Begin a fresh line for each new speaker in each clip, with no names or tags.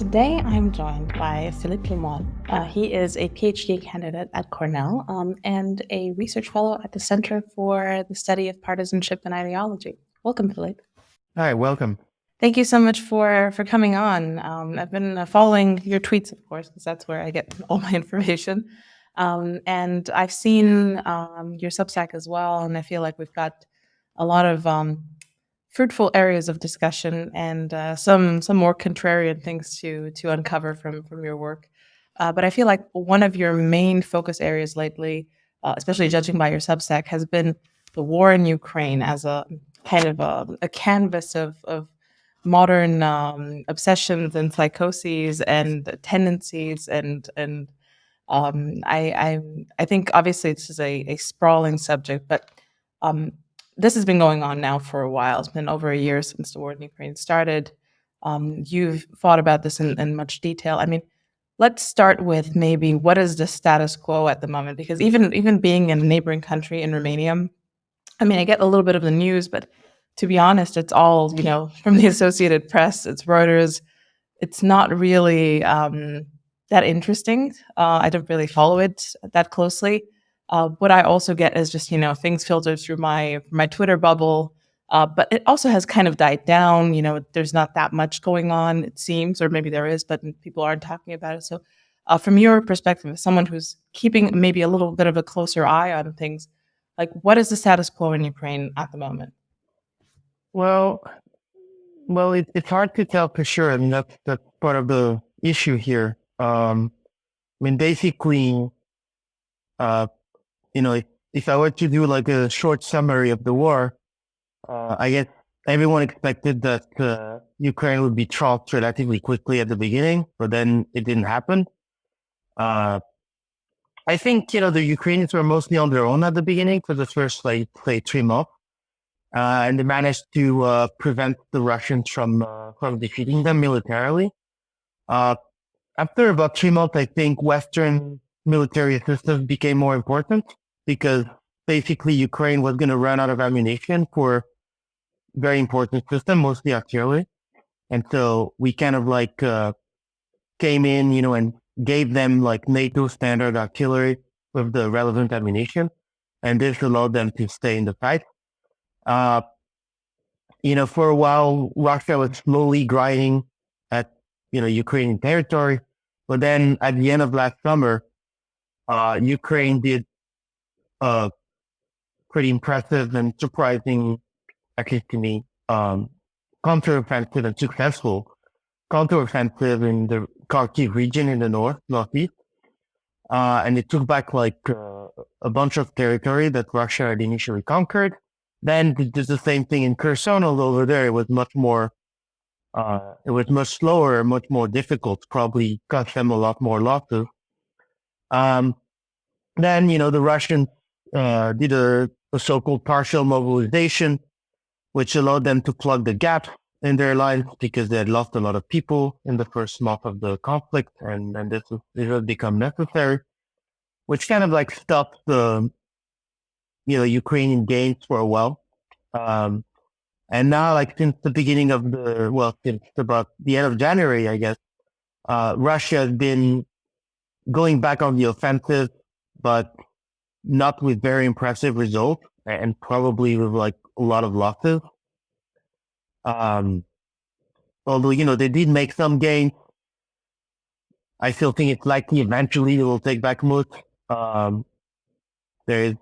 Today I'm joined by Philippe Lemoine. He is a Ph.D. candidate at Cornell and a research fellow at the Center for the Study of Partisanship and Ideology. Welcome, Philippe.
Hi, welcome.
Thank you so much for coming on. I've been following your tweets, of course, because that's where I get all my information. And I've seen your Substack as well, and I feel like we've got a lot of fruitful areas of discussion and some more contrarian things to uncover from your work. But I feel like one of your main focus areas lately, especially judging by your Substack, has been the war in Ukraine as a kind of a canvas of modern obsessions and psychoses and tendencies and I think obviously this is a sprawling subject, but um, this has been going on now for a while. It's been over a year since the war in Ukraine started. You've thought about this in much detail. I mean, let's start with maybe what is the status quo at the moment? Because even being in a neighboring country in Romania, I mean, I get a little bit of the news, but to be honest, it's all from the Associated Press, it's Reuters. It's not really that interesting. I don't really follow it that closely. What I also get is just things filtered through my Twitter bubble, but it also has kind of died down. There's not that much going on, it seems, or maybe there is, but people aren't talking about it. So, from your perspective, as someone who's keeping maybe a little bit of a closer eye on things, like what is the status quo in Ukraine at the moment?
Well, it's hard to tell for sure. I mean, that's part of the issue here. I mean, basically, uh, if I were to do like a short summary of the war, I guess everyone expected that Ukraine would be troughed relatively quickly at the beginning, but then it didn't happen. Uh, I think the Ukrainians were mostly on their own at the beginning for the first like say 3 months. And they managed to prevent the Russians from defeating them militarily. Uh, After about 3 months, I think Western military assistance became more important because basically Ukraine was going to run out of ammunition for very important systems, mostly artillery. And so we kind of like came in, and gave them like NATO standard artillery with the relevant ammunition. And this allowed them to stay in the fight. Uh, for a while, Russia was slowly grinding at, Ukrainian territory. But then at the end of last summer, Ukraine did a pretty impressive and surprising, at least to me, counteroffensive and successful counteroffensive in the Kharkiv region in the northeast. And it took back like a bunch of territory that Russia had initially conquered. Then it did the same thing in Kherson, although over there it was much more, it was much slower, much more difficult, probably cost them a lot more losses. Um, then, the Russians did a so-called partial mobilization, which allowed them to plug the gap in their lines because they had lost a lot of people in the first month of the conflict, and this has become necessary, which kind of like stopped the Ukrainian gains for a while. And now, like since the beginning of since about the end of January, I guess, Russia has been going back on the offensive, but not with very impressive results, and probably with like a lot of losses. Although they did make some gains, I still think it's likely eventually they will take Bakhmut. There is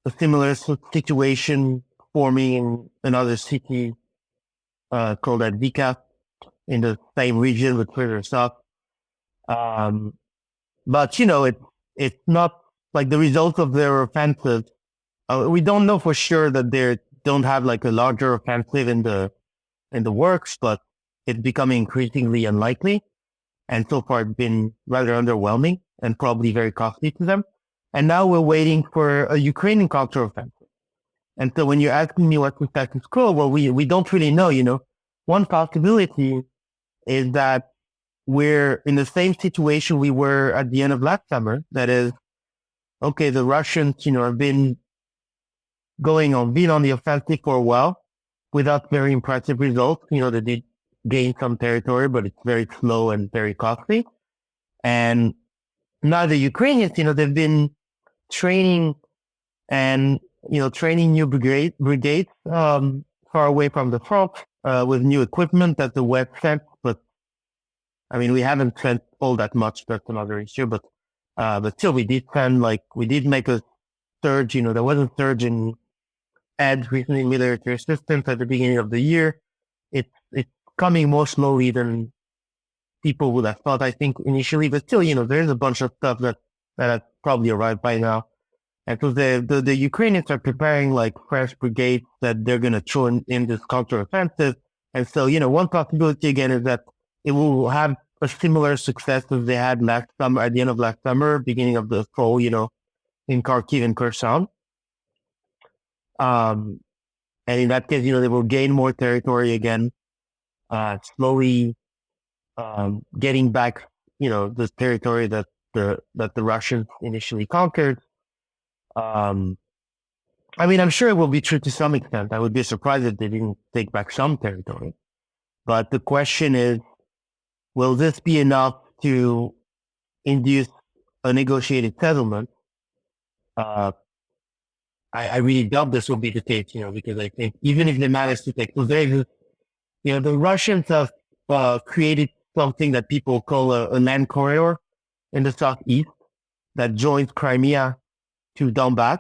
a similar situation forming in another city called Advika in the same region with further south. But it's not like the results of their offensive. We don't know for sure that they don't have like a larger offensive in the works, but it's becoming increasingly unlikely. And so far it's been rather underwhelming and probably very costly to them. And now we're waiting for a Ukrainian counteroffensive. And so when you're asking me what's the status quo, well, we don't really know. One possibility is that we're in the same situation we were at the end of last summer. That is, okay, the Russians, have been on the offensive for a while without very impressive results. They did gain some territory, but it's very slow and very costly. And now the Ukrainians, they've been training and training new brigades far away from the front with new equipment that the West sent. But I mean, we haven't sent all that much. That's another issue. But still, we did send, we did make a surge. There was a surge in aid recently military assistance at the beginning of the year. It's coming more slowly than people would have thought, I think, initially. But still, there's a bunch of stuff that has probably arrived by now. And so the Ukrainians are preparing fresh brigades that they're going to throw in this counteroffensive. And so, one possibility again is that it will have a similar success as they had last summer, at the end of last summer, beginning of the fall, in Kharkiv and Kherson. And in that case, they will gain more territory again, slowly getting back, the territory that the Russians initially conquered. I mean, I'm sure it will be true to some extent. I would be surprised if they didn't take back some territory. But the question is, will this be enough to induce a negotiated settlement? I really doubt this will be the case, because I think even if they manage to take, the Russians have created something that people call a land corridor in the southeast that joins Crimea to Donbass,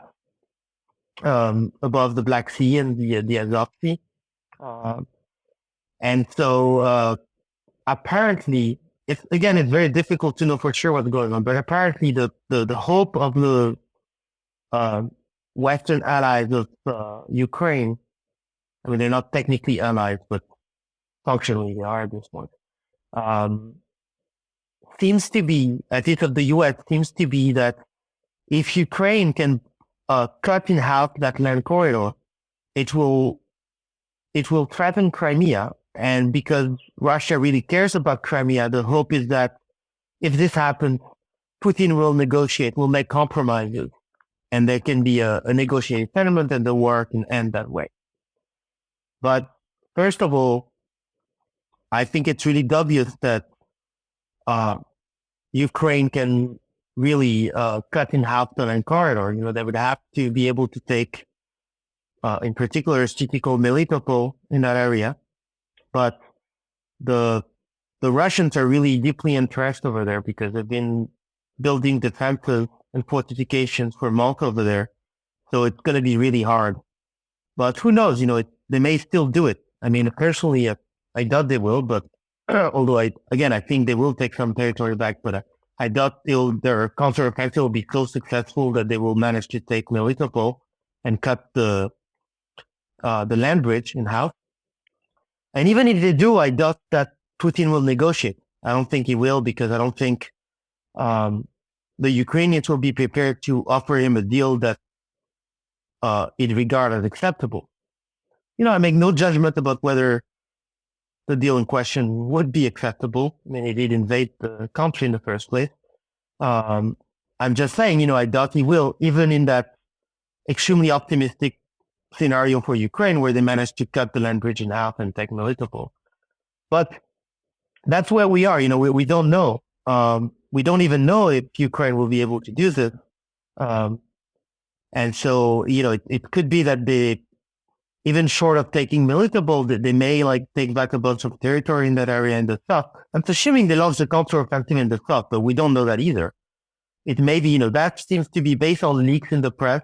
above the Black Sea and the Azov Sea. And so apparently, it's very difficult to know for sure what's going on, but apparently the hope of the Western allies of Ukraine, I mean, they're not technically allies, but functionally they are at this point, seems to be, at least of the US, seems to be that if Ukraine can cut in half that land corridor, it will threaten Crimea. And because Russia really cares about Crimea, the hope is that if this happens, Putin will negotiate, will make compromises, and there can be a negotiated settlement and the war can end that way. But first of all, I think it's really obvious that Ukraine can really cut in half the land corridor. They would have to be able to take, in particular, a city called Melitopol in that area. But the Russians are really deeply entrenched over there because they've been building defenses and fortifications for months over there. So it's going to be really hard. But who knows? They may still do it. I mean, personally, I doubt they will. But although I think they will take some territory back. But I doubt their counteroffensive will be so successful that they will manage to take Melitopol and cut the land bridge in half. And even if they do, I doubt that Putin will negotiate. I don't think he will, because I don't think the Ukrainians will be prepared to offer him a deal that he'd regard as acceptable. I make no judgment about whether the deal in question would be acceptable. I mean, he did invade the country in the first place. I'm just saying, I doubt he will, even in that extremely optimistic scenario for Ukraine where they managed to cut the land bridge in half and take Melitopol. But that's where we are. We don't know. We don't even know if Ukraine will be able to do this. And so, it could be that they, even short of taking Melitopol, they may take back a bunch of territory in that area in the south. I'm assuming they launched a counteroffensive in the south, but we don't know that either. It may be, that seems to be based on leaks in the press.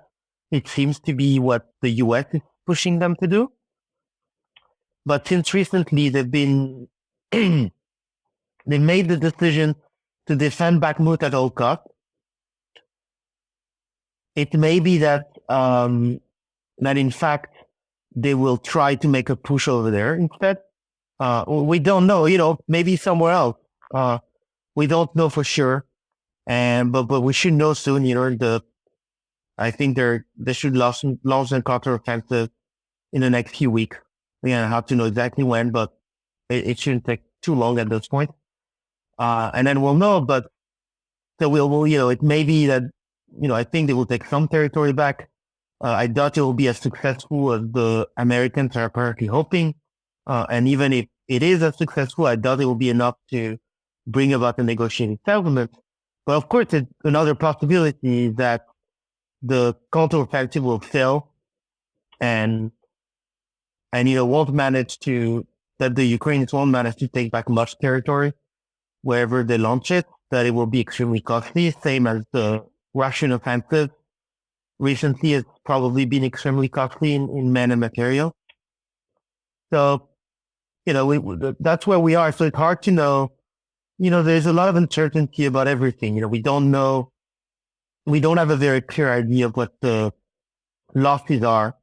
It seems to be what the US is pushing them to do. But since recently they've been, they made the decision to defend Bakhmut at all costs. It may be that, that in fact, they will try to make a push over there instead. We don't know, maybe somewhere else. We don't know for sure. But we should know soon, I think they should launch a counteroffensive in the next few weeks. Again, I have to know exactly when, but it shouldn't take too long at this point. And then we'll know, but so we'll it may be that, I think they will take some territory back. I doubt it will be as successful as the Americans are apparently hoping. And even if it is as successful, I doubt it will be enough to bring about a negotiated settlement. But of course, it's another possibility that the counteroffensive will fail and won't manage to, that the Ukrainians won't manage to take back much territory wherever they launch it, that it will be extremely costly, same as the Russian offensive recently has probably been extremely costly in men and material. So, that's where we are. So it's hard to know. There's a lot of uncertainty about everything. We don't know. We don't have a very clear idea of what the losses are,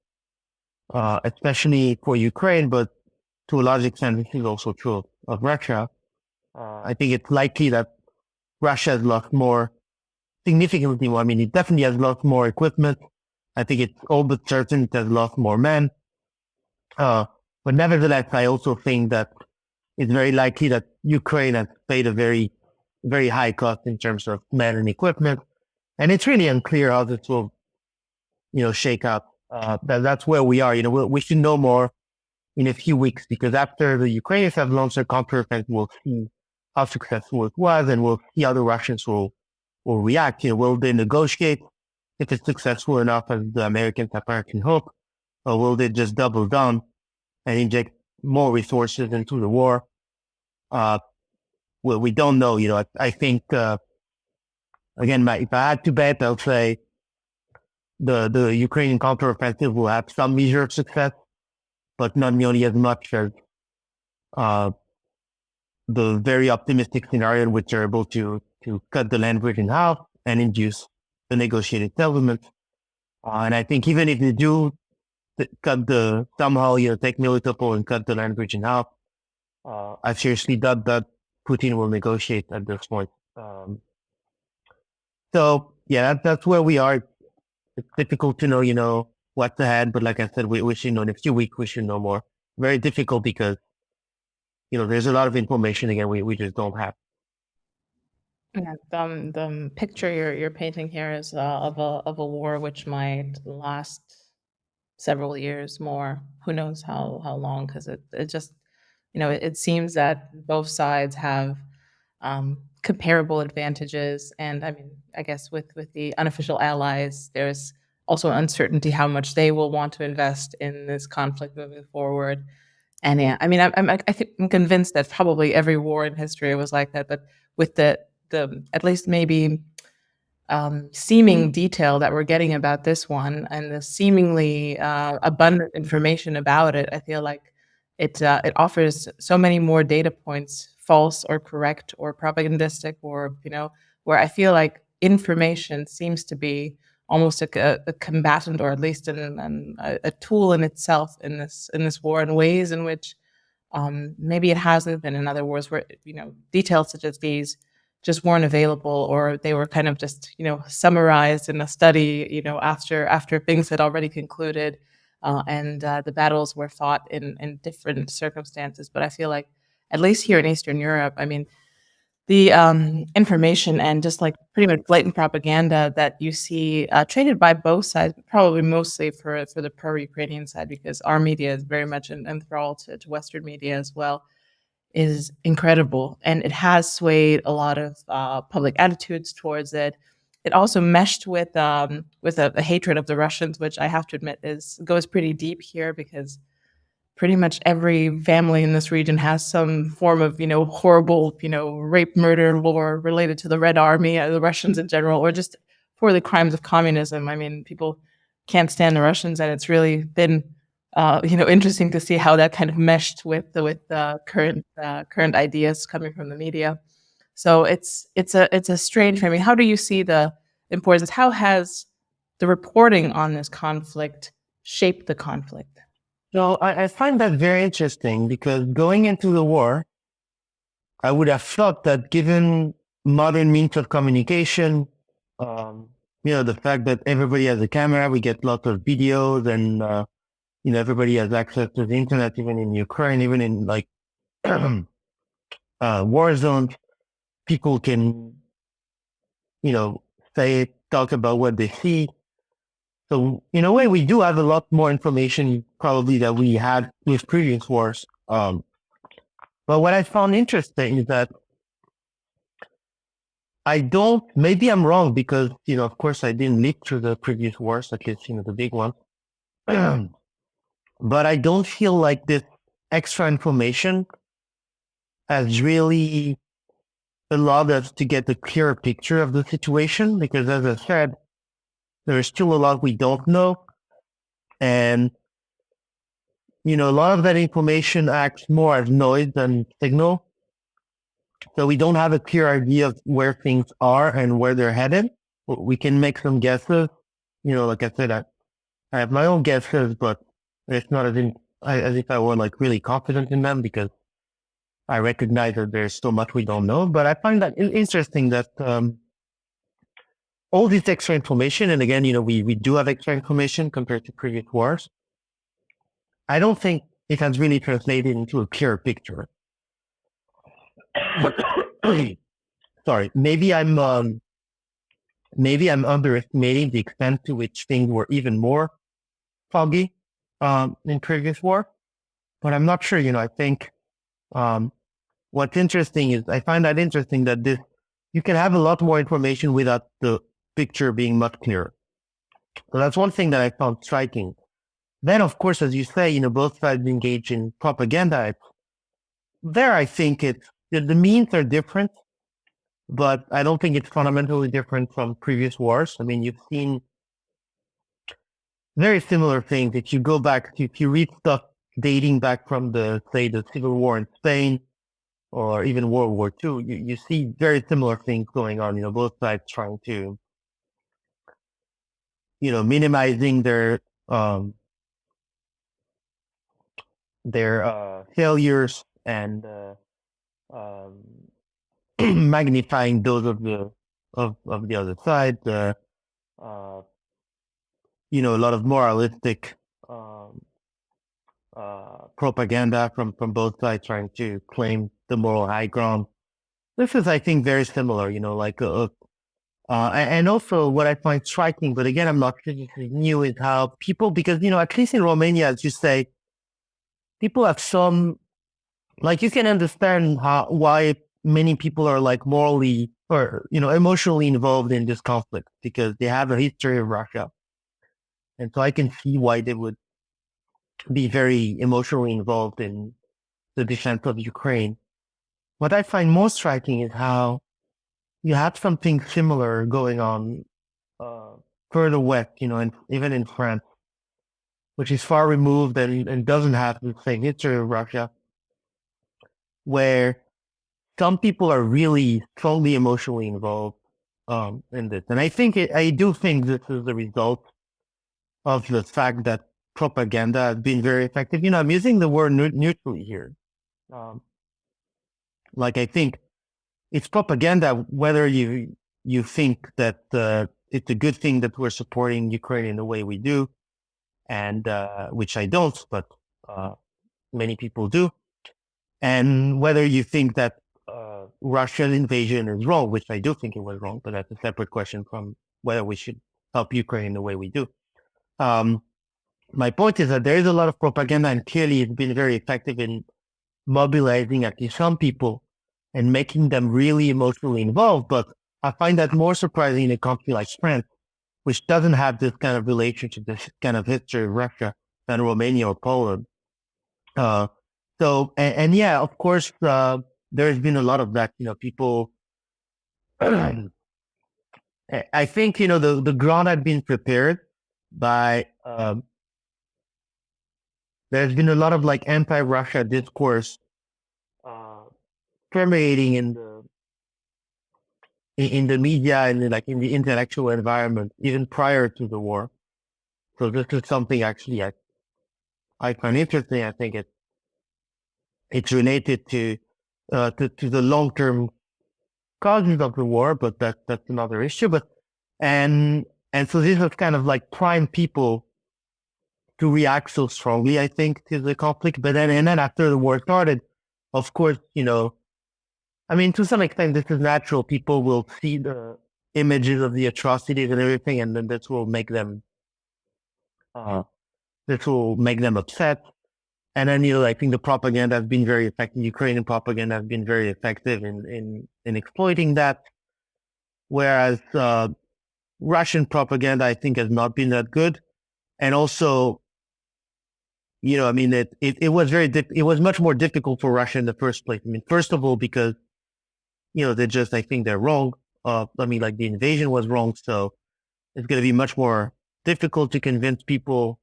especially for Ukraine, but to a large extent, this is also true of Russia. I think it's likely that Russia has lost more, significantly more. I mean, it definitely has lost more equipment. I think it's all but certain it has lost more men. But nevertheless, I also think that it's very likely that Ukraine has paid a very, very high cost in terms of men and equipment. And it's really unclear how this will, shake out. That's where we are. We should know more in a few weeks, because after the Ukrainians have launched their counteroffensive, we'll see how successful it was, and we'll see how the Russians will react. Will they negotiate if it's successful enough as the Americans apparently hope, or will they just double down and inject more resources into the war? Well, we don't know. I think again, if I had to bet, I'll say the Ukrainian counteroffensive will have some measure of success, but not nearly as much as the very optimistic scenario in which they're able to cut the land bridge in half and induce the negotiated settlement. And I think even if they do cut somehow, take Melitopol and cut the land bridge in half, I seriously doubt that Putin will negotiate at this point. So yeah, that's where we are. It's difficult to know, what's ahead, but like I said, we should know in a few weeks. We should know more. Very difficult because there's a lot of information again we just don't have.
Yeah, the picture you're painting here is of a war which might last several years more. Who knows how long? Because it just it seems that both sides have comparable advantages, and I mean, I guess with the unofficial allies, there's also uncertainty how much they will want to invest in this conflict moving forward. And yeah, I mean, I'm convinced that probably every war in history was like that, but with the at least maybe seeming detail that we're getting about this one and the seemingly abundant information about it, I feel like it offers so many more data points, false or correct or propagandistic, or where I feel like information seems to be almost a combatant, or at least a tool in itself in this war, in ways in which maybe it hasn't been in other wars, where details such as these just weren't available, or they were kind of just summarized in a study after things had already concluded, and the battles were fought in different circumstances. But I feel like, at least here in Eastern Europe, I mean, the information and just like pretty much blatant propaganda that you see traded by both sides, but probably mostly for the pro-Ukrainian side, because our media is very much enthralled to Western media as well, is incredible, and it has swayed a lot of public attitudes towards it. It also meshed with a hatred of the Russians, which I have to admit goes pretty deep here, because pretty much every family in this region has some form of horrible rape, murder lore related to the Red Army, the Russians in general, or just for the crimes of communism. I mean, people can't stand the Russians, and it's really been interesting to see how that kind of meshed with the current ideas coming from the media. So it's a strange. I mean, how do you see the importance? How has the reporting on this conflict shaped the conflict?
So I find that very interesting, because going into the war, I would have thought that given modern means of communication, the fact that everybody has a camera, we get lots of videos, and everybody has access to the internet, even in Ukraine, even in like war zones, people can, talk about what they see. So in a way, we do have a lot more information probably that we had with previous wars. But what I found interesting is that maybe I'm wrong because, of course I didn't live through the previous wars, at least, the big one. But I don't feel like this extra information has really allowed us to get a clearer picture of the situation because, as I said, there is still a lot we don't know. And, a lot of that information acts more as noise than signal. So we don't have a clear idea of where things are and where they're headed. We can make some guesses. Like I said, I have my own guesses, but it's not as if I were like really confident in them because I recognize that there's so much we don't know. But I find that interesting that all this extra information, and again, we do have extra information compared to previous wars. I don't think it has really translated into a clear picture. Sorry, maybe I'm underestimating the extent to which things were even more foggy in previous war, but I'm not sure. I think what's interesting is I find that interesting that you can have a lot more information without the picture being much clearer. So that's one thing that I found striking. Then, of course, as you say, both sides engage in propaganda. There, I think the means are different, but I don't think it's fundamentally different from previous wars. I mean, you've seen very similar things. If you go back, if you read stuff dating back from the Civil War in Spain or even World War II, you see very similar things going on. Both sides trying to, minimizing their failures and magnifying those of the other side. A lot of moralistic propaganda from both sides trying to claim the moral high ground. This is, I think, very similar. And also what I find striking, but again, I'm not critically new, is how people, because at least in Romania, as you say, people have some, like, you can understand why many people are like morally or emotionally involved in this conflict because they have a history of Russia, and so I can see why they would be very emotionally involved in the defense of Ukraine. What I find most striking is how you have something similar going on further west, and even in France, which is far removed and doesn't have the same history of Russia, where some people are really strongly emotionally involved in this. And I do think this is the result of the fact that propaganda has been very effective. I'm using the word neutrally here. Like, I think it's propaganda, whether you think that it's a good thing that we're supporting Ukraine in the way we do, and which I don't, but many people do, and whether you think that Russian invasion is wrong, which I do think it was wrong, but that's a separate question from whether we should help Ukraine the way we do. My point is that there is a lot of propaganda, and clearly it's been very effective in mobilizing at least some people and making them really emotionally involved. But I find that more surprising in a country like France, which doesn't have this kind of relationship, this kind of history of Russia than Romania or Poland. And yeah, of course, there's been a lot of that. People. I think the ground had been prepared by. There's been a lot of like anti-Russia discourse permeating in the media and like in the intellectual environment even prior to the war. So this is something actually I find interesting. I think it's related to the long-term causes of the war, but that's another issue. But and so this has kind of like primed people to react so strongly, I think, to the conflict. But then after the war started, of course, I mean, to some extent, this is natural. People will see the images of the atrocities and everything, and then this will make them upset. And then, I think the propaganda has been very effective. Ukrainian propaganda has been very effective in exploiting that. Whereas Russian propaganda, I think, has not been that good. And also, I mean, it was it was much more difficult for Russia in the first place. I mean, first of all, because, I think they're wrong. I mean, like the invasion was wrong. So it's going to be much more difficult to convince people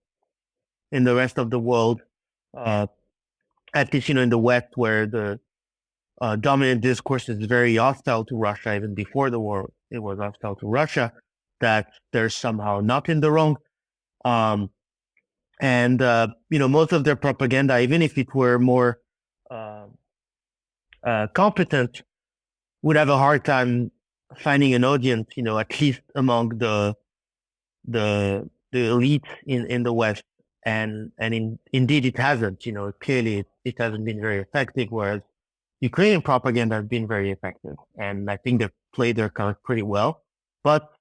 in the rest of the world, uh, at least, in the West, where the dominant discourse is very hostile to Russia. Even before the war, it was hostile to Russia, that they're somehow not in the wrong. Um, and, most of their propaganda, even if it were more uh, competent, would have a hard time finding an audience, at least among the elite in the West. And indeed it hasn't, clearly it hasn't been very effective, whereas Ukrainian propaganda has been very effective. And I think they've played their cards pretty well. But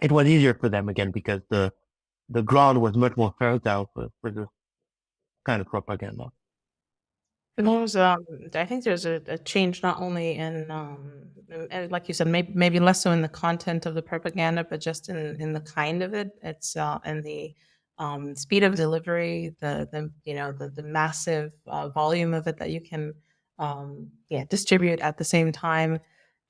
it was easier for them again because the ground was much more fertile for this kind of propaganda.
There's, I think there's a change not only in, like you said, maybe less so in the content of the propaganda, but just in the kind of it. It's in the speed of delivery, the massive volume of it that you can distribute at the same time,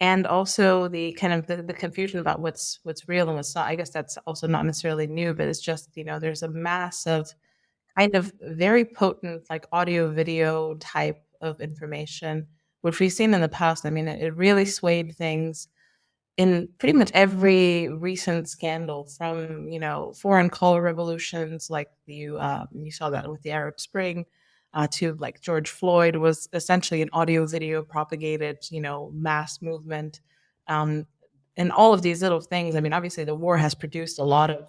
and also the kind of the confusion about what's real and what's not. I guess that's also not necessarily new, but it's just there's a mass of kind of very potent, like audio, video type of information, which we've seen in the past. I mean, it really swayed things in pretty much every recent scandal, from foreign color revolutions, like you saw that with the Arab Spring, to like George Floyd was essentially an audio video propagated mass movement, um, and all of these little things. I mean, obviously the war has produced a lot of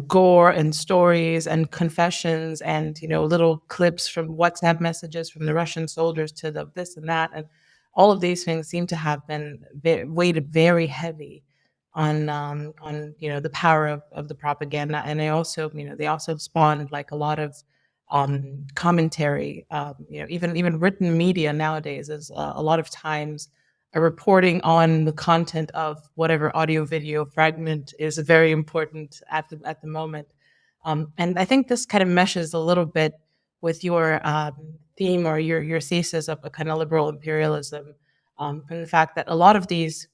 gore and stories and confessions and little clips from WhatsApp messages from the Russian soldiers to the this and that, and all of these things seem to have been weighted very heavy on the power of the propaganda. And they also spawned like a lot of commentary. Even written media nowadays is a lot of times a reporting on the content of whatever audio video fragment is very important at the moment. And I think this kind of meshes a little bit with your theme or your thesis of a kind of liberal imperialism, from the fact that a lot of these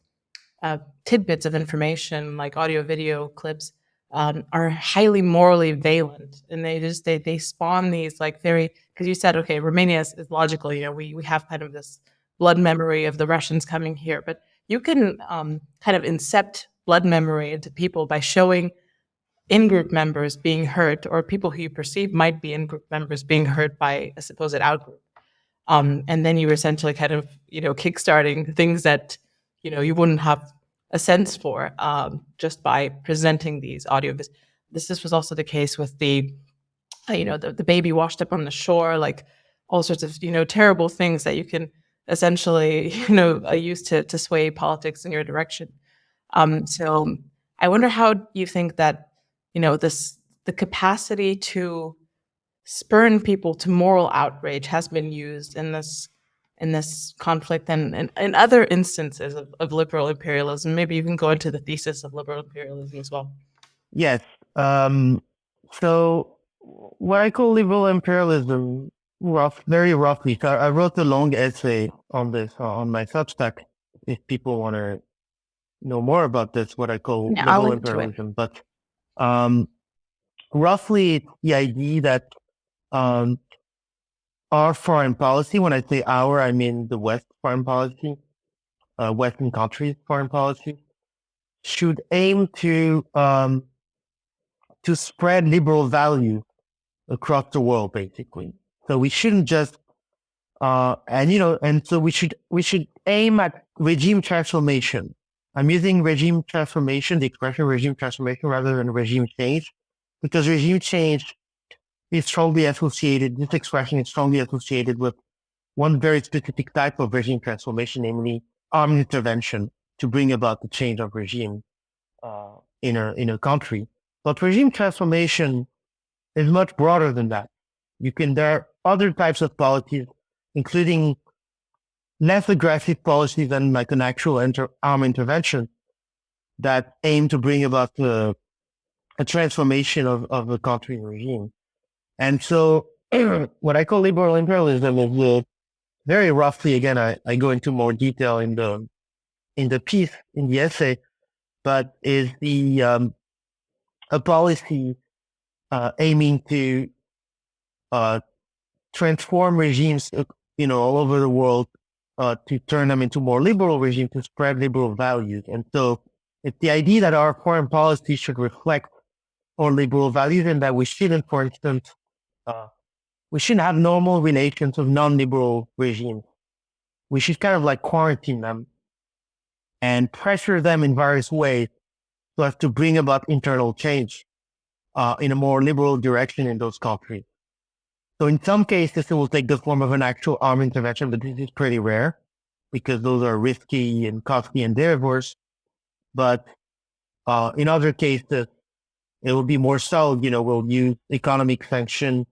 tidbits of information, like audio video clips, are highly morally valent, and they spawn these like very, because you said, okay, Romania is logical. We have kind of this blood memory of the Russians coming here, but you can kind of incept blood memory into people by showing in-group members being hurt, or people who you perceive might be in-group members being hurt by a supposed out-group. And then you're essentially kind of, kickstarting things that, you wouldn't have a sense for, just by presenting these audio. This was also the case with the baby washed up on the shore, like all sorts of, terrible things that you can essentially, use to sway politics in your direction. So I wonder how you think that, the capacity to spurn people to moral outrage has been used in this conflict, and in other instances of liberal imperialism. Maybe you can go into the thesis of liberal imperialism as well.
Yes. So what I call liberal imperialism, very roughly. So I wrote a long essay on this on my Substack. If people want to know more about this, what I call
Yeah, I'll
liberal
link to it.
imperialism, but um, roughly it's the idea that um, our foreign policy, when I say our, I mean the West foreign policy, Western countries foreign policy, should aim to spread liberal values across the world, basically. So we shouldn't just and so we should aim at regime transformation. I'm using regime transformation, the expression regime transformation, rather than regime change, because regime change is strongly associated. This expression is strongly associated with one very specific type of regime transformation, namely armed intervention to bring about the change of regime in a country. But regime transformation is much broader than that. there are other types of policies, including less aggressive policies than like an actual armed intervention that aim to bring about a transformation of the country regime. And so what I call liberal imperialism is very roughly, again, I go into more detail in the piece, in the essay, but is a policy aiming to transform regimes, all over the world, to turn them into more liberal regimes, to spread liberal values. And so it's the idea that our foreign policy should reflect our liberal values, and that we shouldn't, for instance, we shouldn't have normal relations with non-liberal regimes. We should kind of like quarantine them and pressure them in various ways so as to bring about internal change in a more liberal direction in those countries. So in some cases, it will take the form of an actual armed intervention, but this is pretty rare because those are risky and costly endeavors. But in other cases, it will be more so, we'll use economic sanction,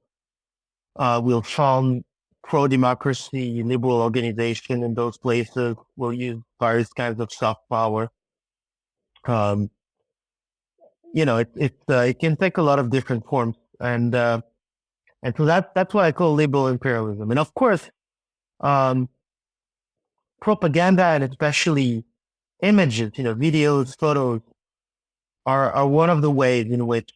we'll fund pro-democracy, liberal organization in those places, we'll use various kinds of soft power. It can take a lot of different forms. And so that's what I call liberal imperialism. And of course, propaganda, and especially images, videos, photos, are one of the ways in which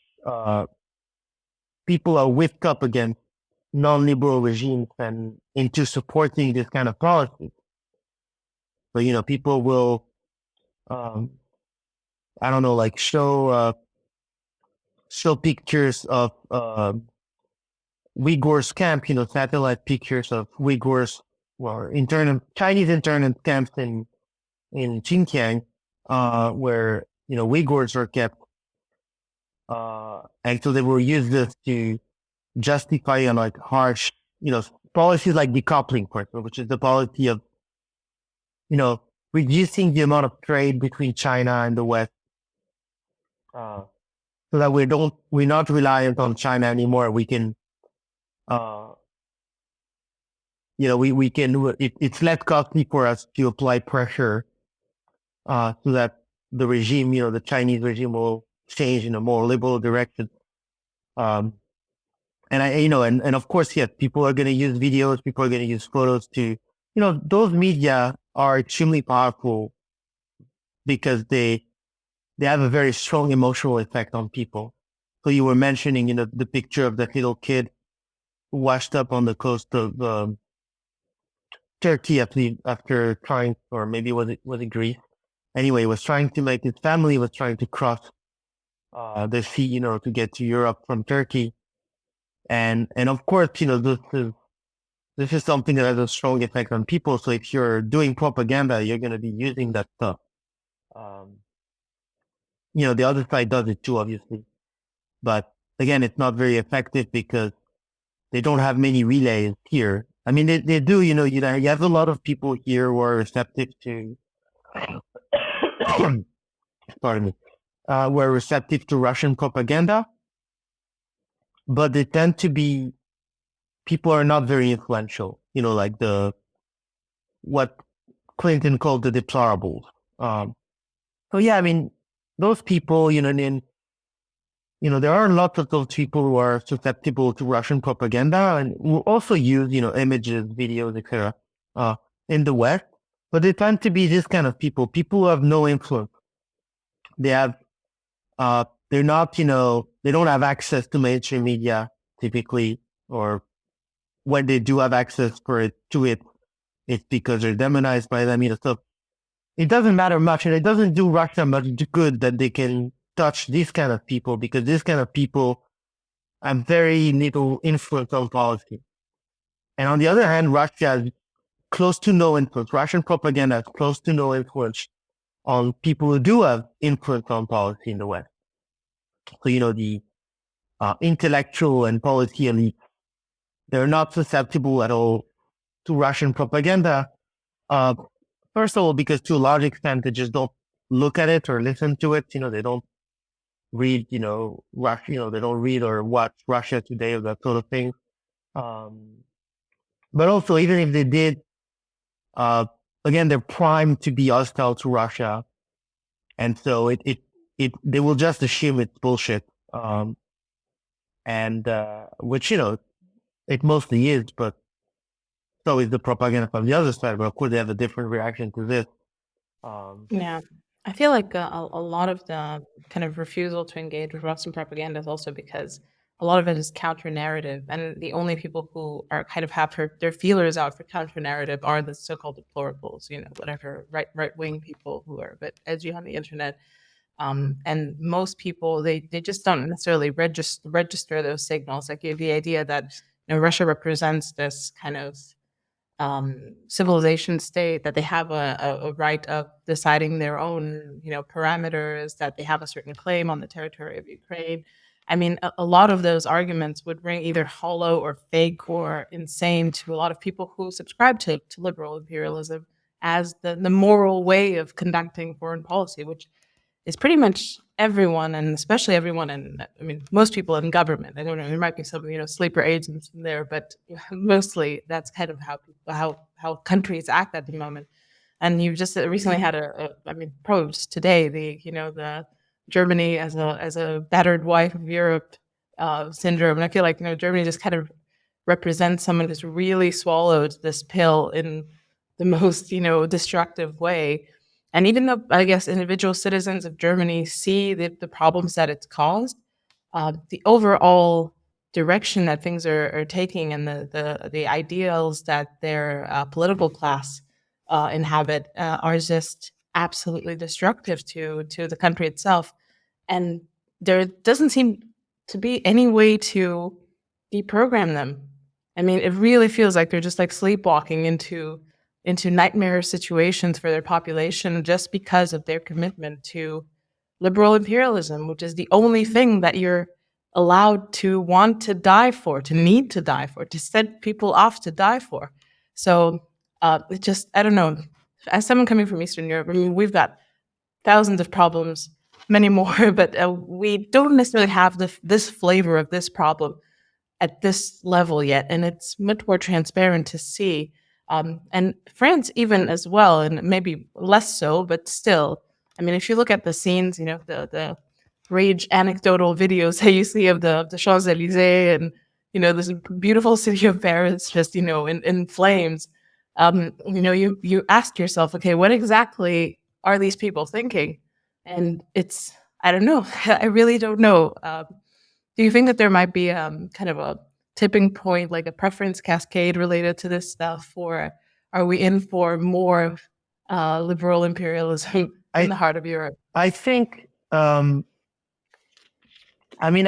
people are whipped up against non-liberal regimes and into supporting this kind of policy. So, people will, I don't know, like show pictures of Uyghurs camp, satellite pictures of Uyghurs, well, Chinese internment camps in Xinjiang, where, Uyghurs are kept. And so they will use this to justify like harsh, policies like decoupling, for example, which is the policy of, reducing the amount of trade between China and the West, so that we're not reliant on China anymore. We can, we can, it's less costly for us to apply pressure, so that the regime, the Chinese regime will change in a more liberal direction. And and of course, yes, people are going to use videos, people are going to use photos to, those media are extremely powerful because they have a very strong emotional effect on people. So you were mentioning, the picture of that little kid who washed up on the coast of Turkey after trying, or maybe was it Greece? Anyway, his family was trying to cross the sea, to get to Europe from Turkey. And of course, this is something that has a strong effect on people. So if you're doing propaganda, you're going to be using that stuff. The other side does it too, obviously. But again, it's not very effective because they don't have many relays here. I mean, they do, you have a lot of people here who are receptive to, pardon me, who are receptive to Russian propaganda, but they tend to be, people are not very influential, like what Clinton called the deplorables. So yeah, I mean, those people, there are lots of those people who are susceptible to Russian propaganda and who also use, images, videos, etc. In the West, but they tend to be this kind of people who have no influence. They have, they're not, they don't have access to mainstream media typically, or when they do have access to it, it's because they're demonized by them, so it doesn't matter much, and it doesn't do Russia much good that they can touch these kind of people, because these kind of people have very little influence on policy. And on the other hand, Russia has close to no influence. Russian propaganda has close to no influence on people who do have influence on policy in the West. So, the intellectual and policy elite, they're not susceptible at all to Russian propaganda. First of all, because to a large extent, they just don't look at it or listen to it. They don't read, Russia, they don't read or watch Russia Today or that sort of thing. Um, but also, even if they did, uh, again, they're primed to be hostile to Russia, and so they will just assume it's bullshit, and which it mostly is, but so is the propaganda from the other side. But of course, they have a different reaction to this. Um,
Yeah. I feel like a lot of the kind of refusal to engage with Russian propaganda is also because a lot of it is counter narrative. And the only people who are kind of have their feelers out for counter narrative are the so called deplorables, whatever right wing people who are a bit edgy on the internet. And most people, they just don't necessarily register those signals. Like the idea that Russia represents this kind of civilization state, that they have a right of deciding their own parameters, that they have a certain claim on the territory of Ukraine. I mean, a lot of those arguments would ring either hollow or fake or insane to a lot of people who subscribe to liberal imperialism as the moral way of conducting foreign policy, which is pretty much everyone, and especially everyone in, I mean, most people in government. I don't know, there might be some, sleeper agents in there, but mostly that's kind of how countries act at the moment. And you just recently had I mean, probably just today, the Germany as a battered wife of Europe syndrome. And I feel like, Germany just kind of represents someone who's really swallowed this pill in the most, destructive way. And even though I guess individual citizens of Germany see the problems that it's caused, the overall direction that things are taking and the ideals that their political class inhabit are just absolutely destructive to the country itself. And there doesn't seem to be any way to deprogram them. I mean, it really feels like they're just like sleepwalking into nightmare situations for their population just because of their commitment to liberal imperialism, which is the only thing that you're allowed to want to die for, to need to die for, to send people off to die for. So it just, I don't know. As someone coming from Eastern Europe, I mean, we've got thousands of problems, many more, but we don't necessarily have this flavor of this problem at this level yet, and it's much more transparent to see. And France, even as well, and maybe less so, but still. I mean, if you look at the scenes, the rage anecdotal videos that you see of the Champs Elysees, and this beautiful city of Paris, just in flames. You ask yourself, okay, what exactly are these people thinking? And it's, I don't know. I really don't know. Do you think that there might be kind of a tipping point, like a preference cascade related to this stuff, or are we in for more liberal imperialism in
I
the heart of Europe?
I think I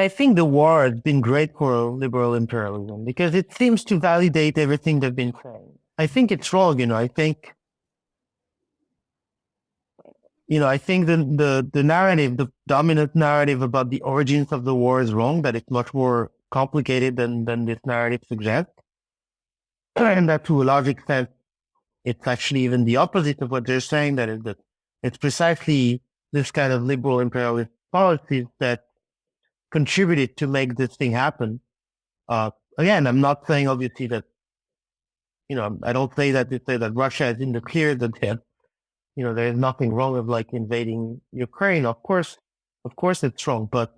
think the war has been great for liberal imperialism because it seems to validate everything they've been saying. I think it's wrong, I think the narrative, the dominant narrative about the origins of the war is wrong, that it's much more complicated than this narrative suggests. And that to a large extent, it's actually even the opposite of what they're saying, that is that it's precisely this kind of liberal imperialist policies that contributed to make this thing happen. Again, I'm not saying obviously that, I don't say that to say that Russia is in the clear, that there's nothing wrong with like invading Ukraine. Of course it's wrong, but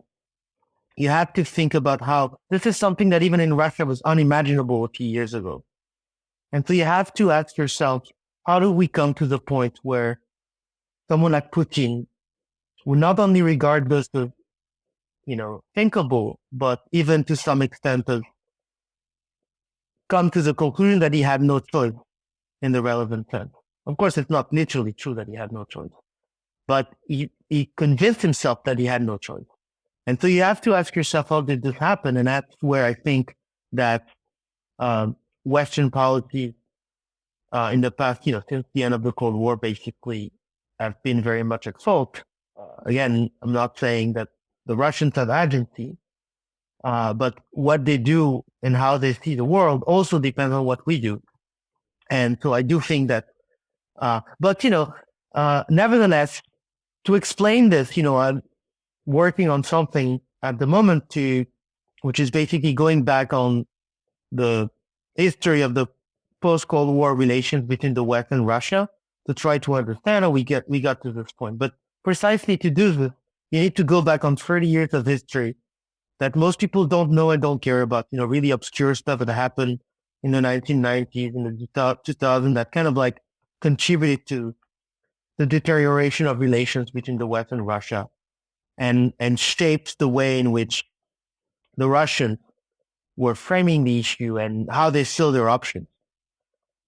you have to think about how this is something that even in Russia was unimaginable a few years ago. And so you have to ask yourself, how do we come to the point where someone like Putin will not only regard this as, thinkable, but even to some extent as come to the conclusion that he had no choice in the relevant sense. Of course, it's not literally true that he had no choice, but he convinced himself that he had no choice. And so you have to ask yourself, how did this happen? And that's where I think that Western policies in the past, since the end of the Cold War, basically have been very much at fault. Again, I'm not saying that the Russians have agency, but what they do and how they see the world also depends on what we do. And so I do think that, but nevertheless, to explain this, I'm working on something at the moment which is basically going back on the history of the post-Cold War relations between the West and Russia to try to understand how we got to this point. But precisely to do this, you need to go back on 30 years of history that most people don't know and don't care about, really obscure stuff that happened in the 1990s and the 2000s that kind of like contributed to the deterioration of relations between the West and Russia and shaped the way in which the Russians were framing the issue and how they saw their options.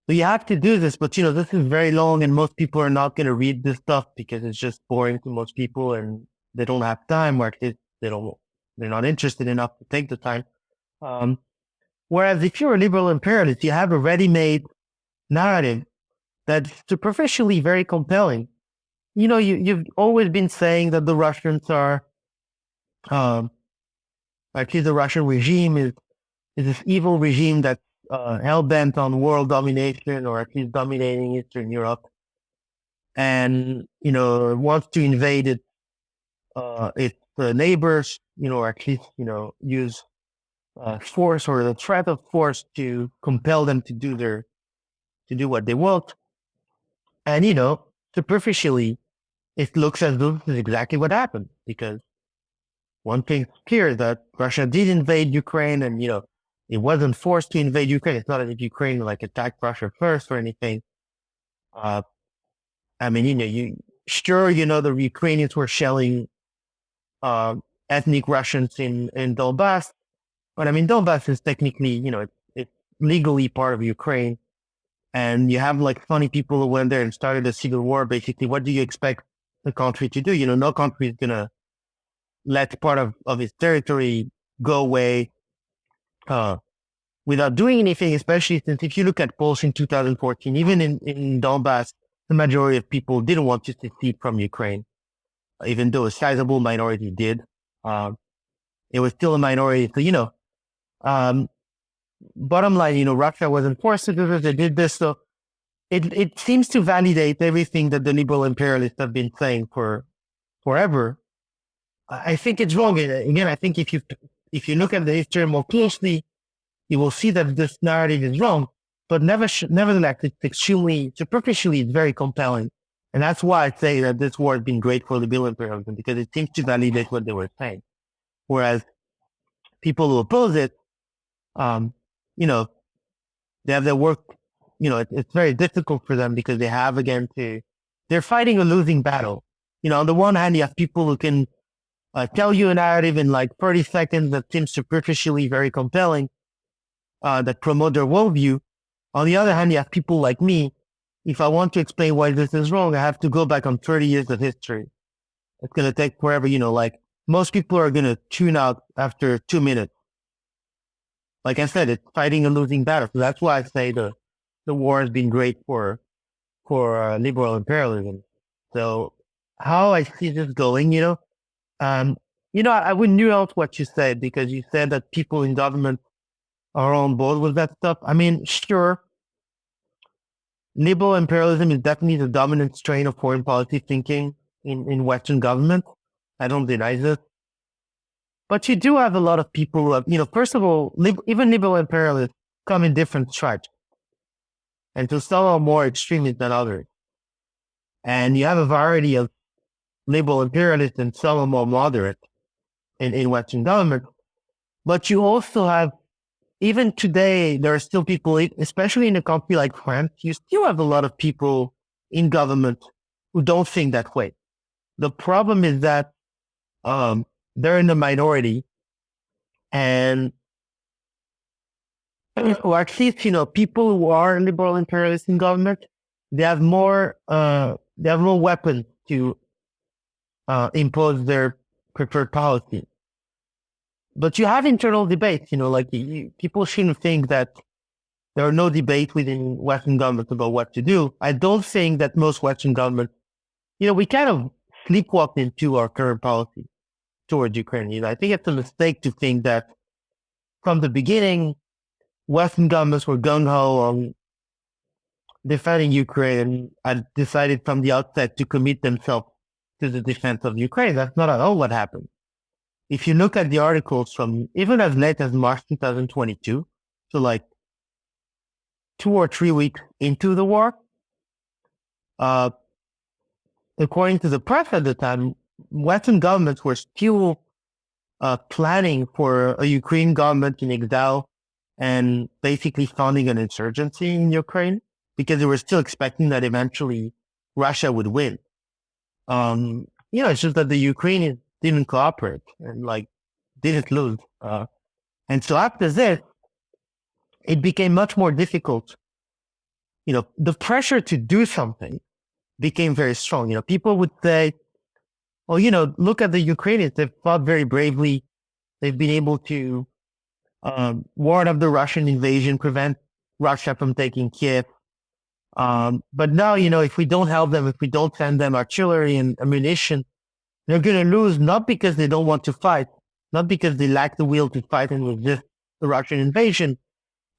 So you have to do this, but this is very long and most people are not going to read this stuff because it's just boring to most people and they don't have time, or at least they're not interested enough to take the time. Whereas if you're a liberal imperialist, you have a ready-made narrative that's superficially very compelling. You've always been saying that the Russians are, at least the Russian regime is this evil regime that's hell-bent on world domination, or at least dominating Eastern Europe, and wants to invade its neighbors, or at least use force or the threat of force to compel them to do what they want. And superficially, it looks as though this is exactly what happened, because one thing's clear, that Russia did invade Ukraine, and it wasn't forced to invade Ukraine. It's not as if Ukraine attacked Russia first or anything. I mean, the Ukrainians were shelling ethnic Russians in Donbass, but I mean, Donbass is technically, it's legally part of Ukraine, and you have funny people who went there and started a civil war. Basically, what do you expect the country to do? No country is gonna let part of its territory go away without doing anything, especially since if you look at polls in 2014, even in Donbass, the majority of people didn't want to secede from Ukraine, even though a sizable minority did. It was still a minority. So, bottom line, Russia wasn't forced to do this, they did this. So it seems to validate everything that the liberal imperialists have been saying for forever. I think it's wrong. Again, I think if you look at the history more closely, you will see that this narrative is wrong. But nevertheless, it's extremely superficially, it's very compelling, and that's why I say that this war has been great for liberal imperialism, because it seems to validate what they were saying. Whereas people who oppose it, they have their work. It's very difficult for them because they're fighting a losing battle. On the one hand, you have people who can tell you a narrative in 30 seconds that seems superficially very compelling, that promote their worldview. On the other hand, you have people like me. If I want to explain why this is wrong, I have to go back on 30 years of history. It's going to take forever. Most people are going to tune out after 2 minutes. Like I said, it's fighting a losing battle. So that's why I say the war has been great for liberal imperialism. So how I see this going, I would nuance what you said, because you said that people in government are on board with that stuff. I mean, sure, liberal imperialism is definitely the dominant strain of foreign policy thinking in Western government. I don't deny this. But you do have a lot of people who have, first of all, even liberal imperialists come in different stripes. And so some are more extremist than others. And you have a variety of liberal imperialists, and some are more moderate in Western government. But you also have, even today, there are still people, especially in a country like France, you still have a lot of people in government who don't think that way. The problem is that they're in the minority, and or at least people who are liberal imperialists in government, they have more weapons to impose their preferred policy. But you have internal debates. People shouldn't think that there are no debates within Western governments about what to do. I don't think that most Western governments, we kind of sleepwalked into our current policy towards Ukraine. I think it's a mistake to think that from the beginning, Western governments were gung-ho on defending Ukraine and decided from the outset to commit themselves to the defense of Ukraine. That's not at all what happened. If you look at the articles from even as late as March 2022, So like 2 or 3 weeks into the war, uh, according to the press at the time, Western governments were still planning for a Ukraine government in exile and basically founding an insurgency in Ukraine because they were still expecting that eventually Russia would win. It's just that the Ukrainians didn't cooperate and like didn't lose. And so after this, it became much more difficult. The pressure to do something became very strong. People would say, well, look at the Ukrainians. They've fought very bravely. They've been able to ward off the Russian invasion, prevent Russia from taking Kiev. But now, if we don't help them, if we don't send them artillery and ammunition, they're going to lose, not because they don't want to fight, not because they lack the will to fight and resist the Russian invasion,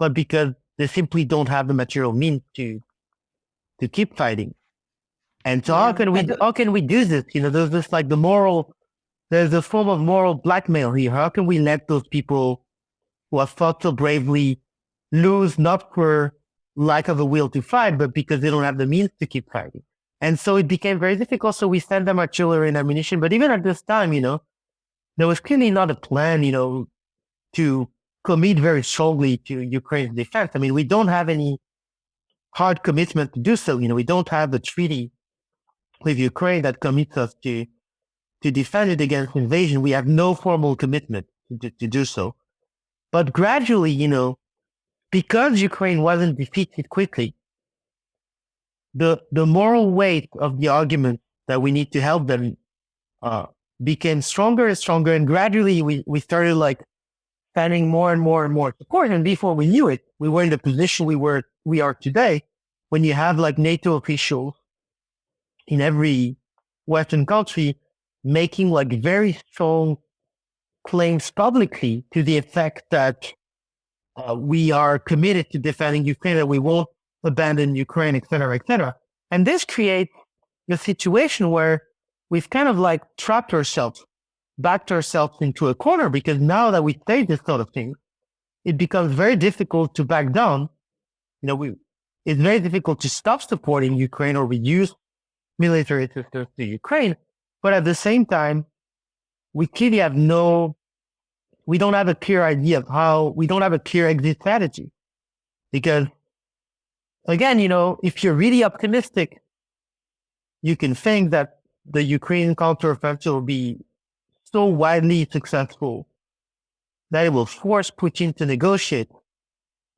but because they simply don't have the material means to keep fighting. And so how can we do this? There's this like there's a form of moral blackmail here. How can we let those people who have fought so bravely lose, not for lack of a will to fight, but because they don't have the means to keep fighting? And so it became very difficult. So we sent them artillery and ammunition. But even at this time, there was clearly not a plan, to commit very strongly to Ukraine's defense. I mean, we don't have any hard commitment to do so. We don't have the treaty with Ukraine that commits us to defend it against invasion. We have no formal commitment to do so. But gradually, because Ukraine wasn't defeated quickly, the moral weight of the argument that we need to help them became stronger and stronger. And gradually we started like spending more and more and more support. And before we knew it, we were in the position we are today, when you have like NATO officials in every Western country making like very strong claims publicly to the effect that we are committed to defending Ukraine, that we won't abandon Ukraine, et cetera, et cetera. And this creates a situation where we've kind of like backed ourselves into a corner, because now that we say this sort of thing, it becomes very difficult to back down. It's very difficult to stop supporting Ukraine or reduce military assistance to Ukraine. But at the same time, we clearly we don't have a clear idea of we don't have a clear exit strategy. Because again, if you're really optimistic, you can think that the Ukrainian counteroffensive will be so widely successful that it will force Putin to negotiate.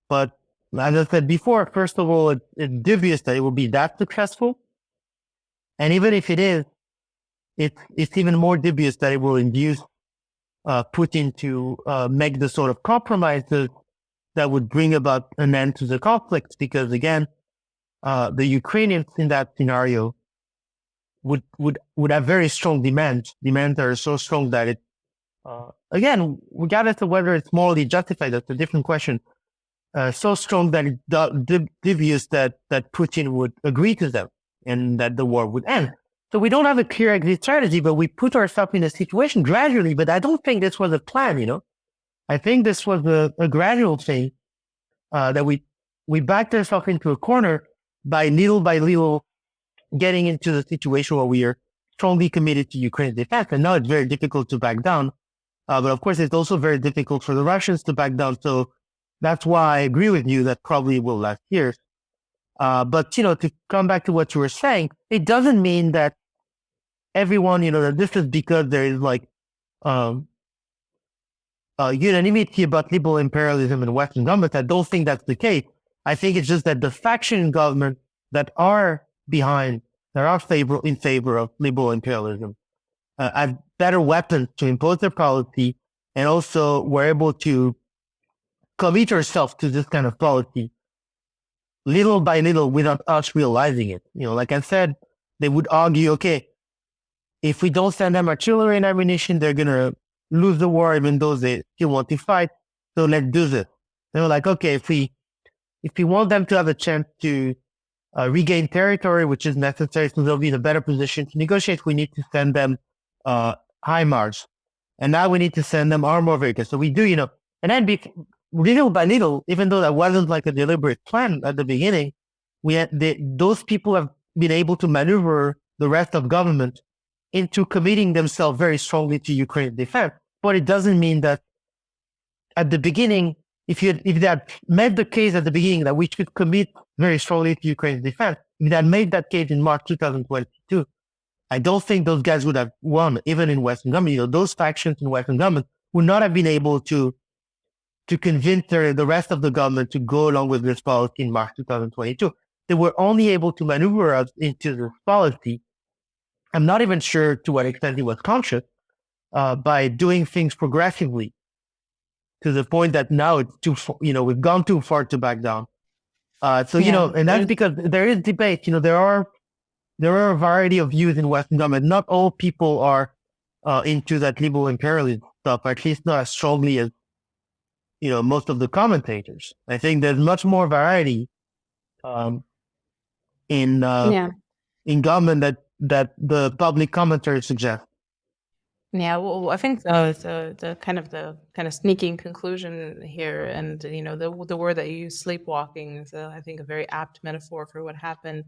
But as I said before, first of all, it's dubious that it will be that successful. And even if it is, it's even more dubious that it will induce Putin to make the sort of compromises that would bring about an end to the conflict. Because again, the Ukrainians in that scenario would have very strong demands that are so strong that it, again, regardless of whether it's morally justified, that's a different question, so strong that it's dubious that Putin would agree to them and that the war would end. So we don't have a clear exit strategy, but we put ourselves in a situation gradually. But I don't think this was a plan, I think this was a gradual thing, that we backed ourselves into a corner by little getting into the situation where we are strongly committed to Ukraine's defense. And now it's very difficult to back down. But of course, it's also very difficult for the Russians to back down. So that's why I agree with you that probably will last years. But, to come back to what you were saying, it doesn't mean that everyone, that this is because there is like unanimity about liberal imperialism in Western governments. I don't think that's the case. I think it's just that the faction in government that are in favor of liberal imperialism have better weapons to impose their policy, and also were able to commit ourselves to this kind of policy little by little without us realizing it. Like I said, they would argue, okay, if we don't send them artillery and ammunition, they're going to lose the war, even though they still want to fight. So let's do this. They were like, okay, if we want them to have a chance to regain territory, which is necessary, so they'll be in a better position to negotiate, we need to send them HIMARS. And now we need to send them armor vehicles. So we do, and then little by little, even though that wasn't like a deliberate plan at the beginning, those people have been able to maneuver the rest of government into committing themselves very strongly to Ukraine's defense. But it doesn't mean that at the beginning, if they had made the case at the beginning that we should commit very strongly to Ukraine's defense, if they had made that case in March 2022, I don't think those guys would have won, even in Western government. Those factions in Western government would not have been able to convince the rest of the government to go along with this policy in March 2022. They were only able to maneuver us into this policy. I'm not even sure to what extent it was conscious, by doing things progressively to the point that now it's too, we've gone too far to back down.
Yeah,
And that's because there is debate. There are a variety of views in Western government. Not all people are into that liberal imperialism stuff, at least not as strongly as most of the commentators. I think there's much more variety um, in
yeah.
government that the public commentators suggest.
Yeah, well, I think the kind of sneaking conclusion here, and the word that you use, sleepwalking, is I think a very apt metaphor for what happened.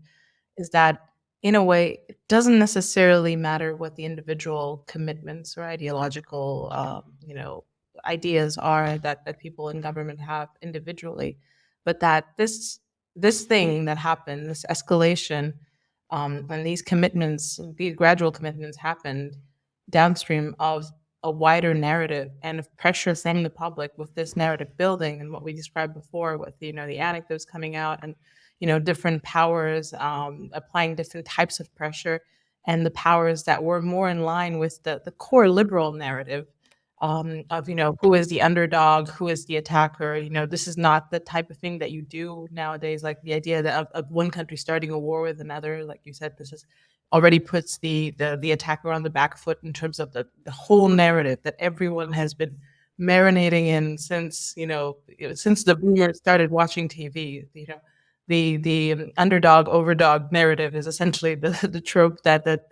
Is that in a way it doesn't necessarily matter what the individual commitments or ideological ideas are that people in government have individually, but that this thing that happened, this escalation, and these commitments, these gradual commitments happened downstream of a wider narrative and of pressure from the public with this narrative building and what we described before with the anecdotes coming out and different powers applying different types of pressure and the powers that were more in line with the core liberal narrative of who is the underdog, who is the attacker. This is not the type of thing that you do nowadays, like the idea that of one country starting a war with another. Like you said, this is already puts the attacker on the back foot in terms of the whole narrative that everyone has been marinating in since the boomers started watching TV. The underdog overdog narrative is essentially the trope that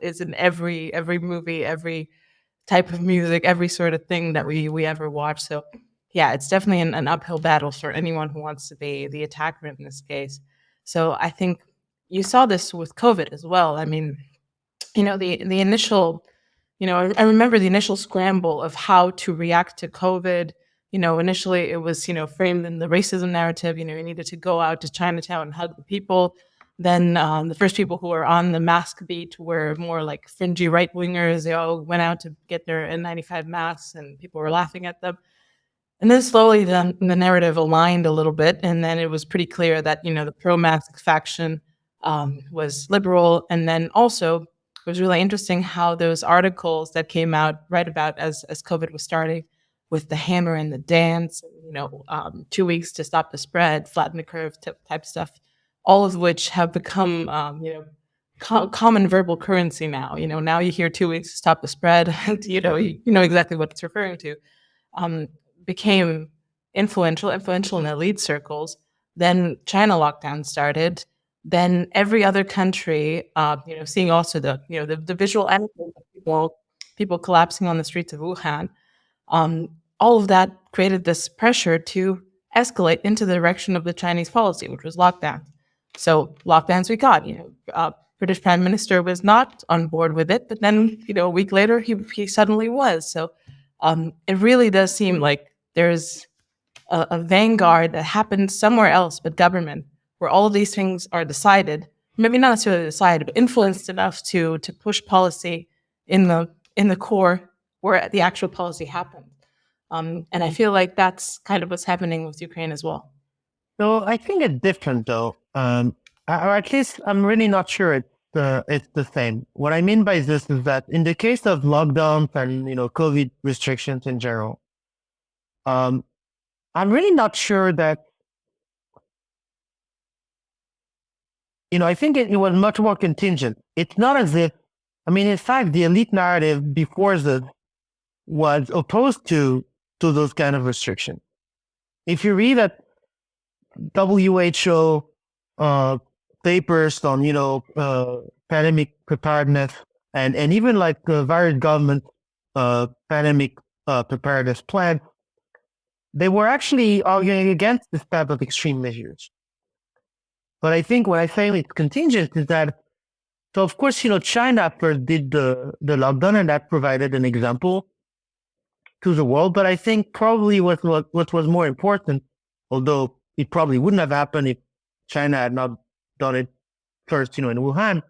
is in every movie, every type of music, every sort of thing that we ever watch. So yeah, it's definitely an uphill battle for anyone who wants to be the attacker in this case. So I think you saw this with COVID as well. I mean, the initial, I remember the initial scramble of how to react to COVID. Initially it was, framed in the racism narrative. You needed to go out to Chinatown and hug the people. Then the first people who were on the mask beat were more like fringy right wingers. They all went out to get their N95 masks, and people were laughing at them. And then slowly the narrative aligned a little bit, and then it was pretty clear that the pro-mask faction was liberal. And then also it was really interesting how those articles that came out right about as COVID was starting, with the hammer and the dance, 2 weeks to stop the spread, flatten the curve type stuff, all of which have become common verbal currency now. Now you hear 2 weeks to stop the spread, and you know exactly what it's referring to. Um, Became influential in elite circles. Then China lockdown started. Then every other country, seeing also the visual anecdotes of people collapsing on the streets of Wuhan. All of that created this pressure to escalate into the direction of the Chinese policy, which was lockdown. So lockdowns we got. British Prime Minister was not on board with it, but then a week later he suddenly was. So it really does seem like there's a vanguard that happens somewhere else but government, where all of these things are decided, maybe not necessarily decided, but influenced enough to push policy in the core where the actual policy happens. And I feel like that's kind of what's happening with Ukraine as well.
So I think it's different though, or at least I'm really not sure it's the same. What I mean by this is that in the case of lockdowns and COVID restrictions in general, I'm really not sure that I think it was much more contingent. It's not as if, in fact, the elite narrative before this was opposed to those kind of restrictions. If you read at WHO papers on pandemic preparedness and even like various government pandemic preparedness plans, they were actually arguing against this type of extreme measures. But I think what I say it's contingent is that, so of course, China first did the lockdown, and that provided an example to the world. But I think probably what was more important, although it probably wouldn't have happened if China had not done it first, in Wuhan,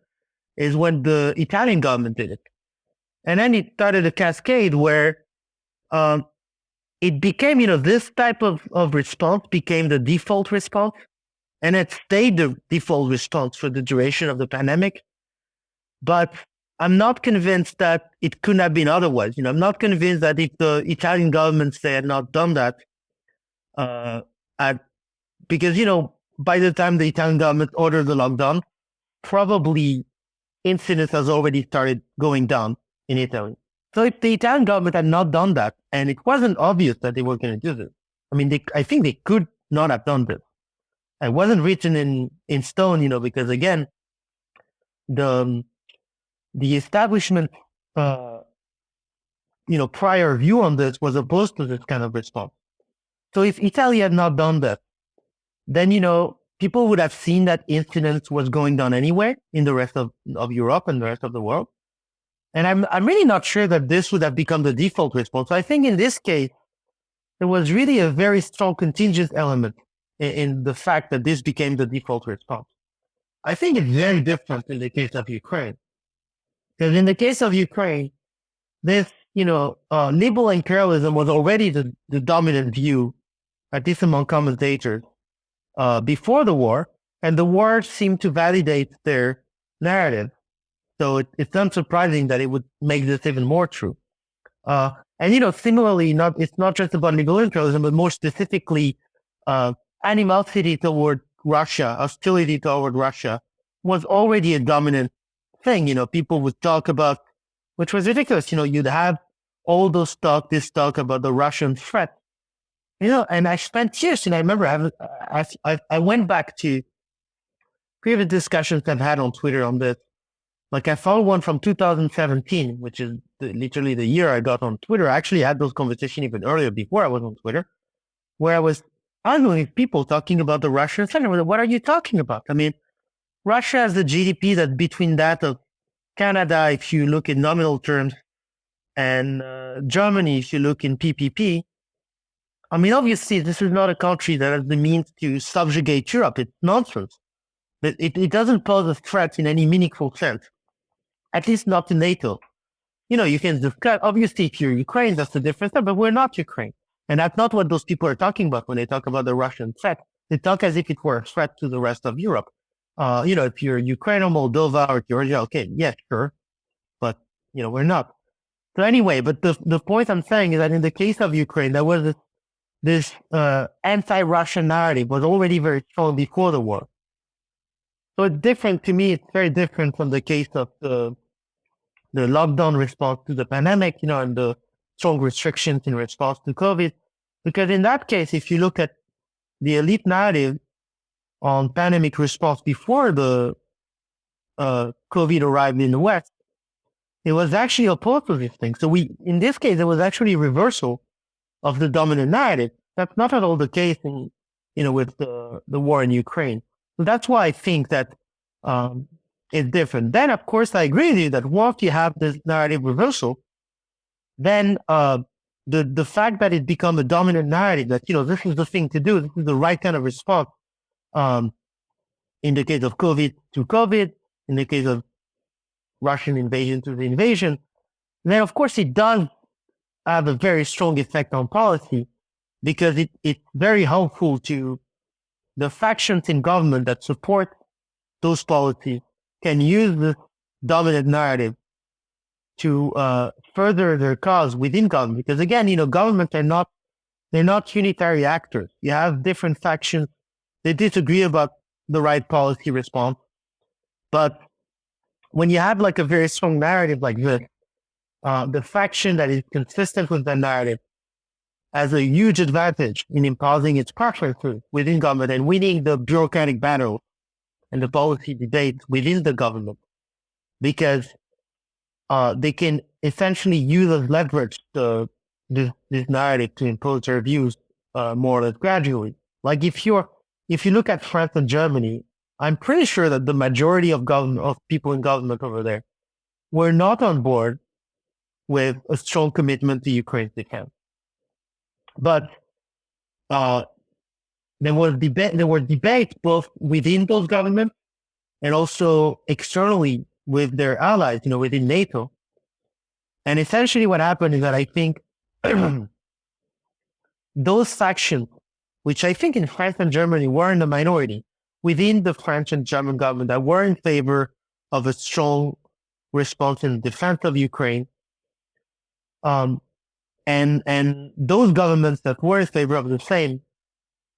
is when the Italian government did it. And then it started a cascade where it became, this type of response became the default response. And it stayed the default response for the duration of the pandemic. But I'm not convinced that it couldn't have been otherwise. I'm not convinced that if the Italian government they had not done that, because, by the time the Italian government ordered the lockdown, probably incidence has already started going down in Italy. So if the Italian government had not done that, and it wasn't obvious that they were going to do this, I think they could not have done this. It wasn't written in stone, because again, the establishment, prior view on this was opposed to this kind of response. So if Italy had not done that, then, people would have seen that incidence was going down anyway in the rest of Europe and the rest of the world. And I'm really not sure that this would have become the default response. So I think in this case, there was really a very strong contingent element in the fact that this became the default response. I think it's very different in the case of Ukraine. Because in the case of Ukraine, this, liberal imperialism was already the dominant view, at least among commentators, before the war, and the war seemed to validate their narrative. So it's unsurprising that it would make this even more true. And, similarly, it's not just about liberal imperialism, but more specifically, animosity toward Russia, hostility toward Russia was already a dominant thing. People would talk about, which was ridiculous. You'd have all this talk about the Russian threat. And I spent years, and I remember I went back to previous discussions I've had on Twitter on this. Like I found one from 2017, which is literally the year I got on Twitter. I actually had those conversations even earlier before I was on Twitter, where I was arguing with people talking about the Russian threat. What are you talking about? Russia has a GDP that's between that of Canada, if you look in nominal terms, and Germany, if you look in PPP. Obviously, this is not a country that has the means to subjugate Europe. It's nonsense. But it doesn't pose a threat in any meaningful sense, at least not to NATO. You can discuss, obviously, if you're Ukraine, that's a different thing, but we're not Ukraine. And that's not what those people are talking about when they talk about the Russian threat. They talk as if it were a threat to the rest of Europe. If you're Ukraine or Moldova or Georgia, okay, yes, sure. But, we're not. So anyway, but the point I'm saying is that in the case of Ukraine, there was this anti-Russian narrative was already very strong before the war. So it's different to me. It's very different from the case of the lockdown response to the pandemic, and the strong restrictions in response to COVID. Because in that case, if you look at the elite narrative on pandemic response before the COVID arrived in the West, it was actually opposed to this thing. So in this case, it was actually a reversal of the dominant narrative. That's not at all the case with the war in Ukraine. So that's why I think that it's different. Then, of course, I agree with you that once you have this narrative reversal, then the fact that it becomes a dominant narrative, that, this is the thing to do, this is the right kind of response, in the case of COVID to COVID, in the case of Russian invasion to the invasion, then, of course, it does have a very strong effect on policy, because it's very helpful to the factions in government that support those policies can use this dominant narrative to further their cause within government. Because again, governments they're not unitary actors. You have different factions. They disagree about the right policy response. But when you have like a very strong narrative like this, the faction that is consistent with the narrative has a huge advantage in imposing its preferences within government and winning the bureaucratic battle and the policy debate within the government, because they can essentially use as leverage this narrative to impose their views more or less gradually. Like if you look at France and Germany, I'm pretty sure that the majority of people in government over there were not on board with a strong commitment to Ukraine's defense. But uh, there were debates both within those governments and also externally with their allies, within NATO. And essentially what happened is that I think those factions, which I think in France and Germany were in the minority, within the French and German government that were in favor of a strong response in defense of Ukraine, and those governments that were in favor of the same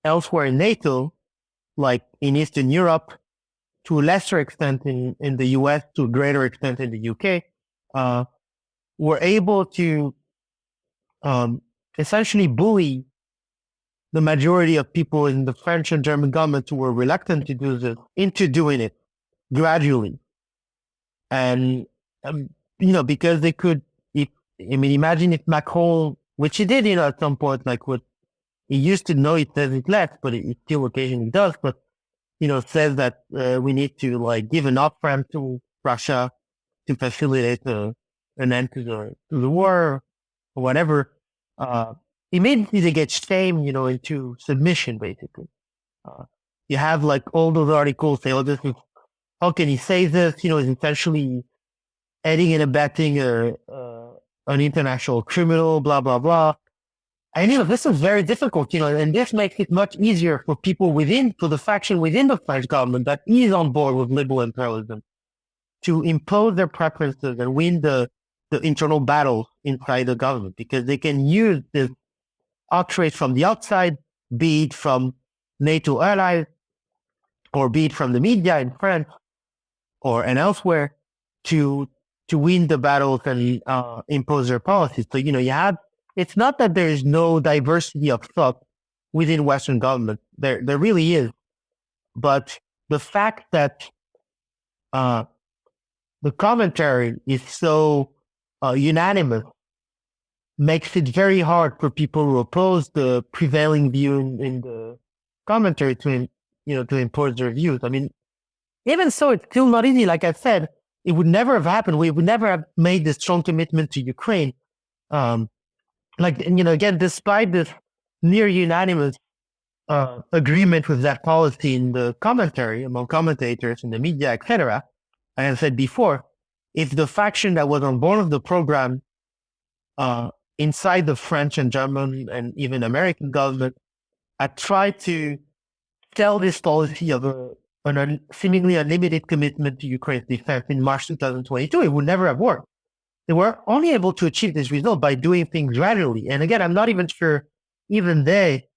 elsewhere in NATO, like in Eastern Europe, to a lesser extent in the US, to a greater extent in the UK, were able to essentially bully the majority of people in the French and German government who were reluctant to do this into doing it gradually. And, because they could, imagine if Macron, which he did, at some point, like what he used to know, he says it less, but it still occasionally does, but, says that we need to like give an off-ramp to Russia to facilitate an end to the war or whatever. Immediately they get shamed, into submission, basically. You have like all those articles say, oh, how can he say this? He's essentially aiding and abetting an international criminal, blah, blah, blah. And, this is very difficult, and this makes it much easier for people for the faction within the French government that is on board with liberal imperialism to impose their preferences and win the internal battles inside the government, because they can use this outrage from the outside, be it from NATO allies or be it from the media in France and elsewhere, to win the battles and impose their policies. So, it's not that there is no diversity of thought within Western government. There really is. But the fact that the commentary is so unanimous makes it very hard for people who oppose the prevailing view in the commentary to impose their views. I mean, even so, it's still not easy. Like I said, it would never have happened. We would never have made this strong commitment to Ukraine. Again, despite this near unanimous agreement with that policy in the commentary among commentators in the media, etc., as I said before, if the faction that was on board of the program inside the French and German and even American government had tried to tell this policy of an seemingly unlimited commitment to Ukraine's defense in March 2022, it would never have worked. They were only able to achieve this result by doing things gradually. And again, I'm not even sure even they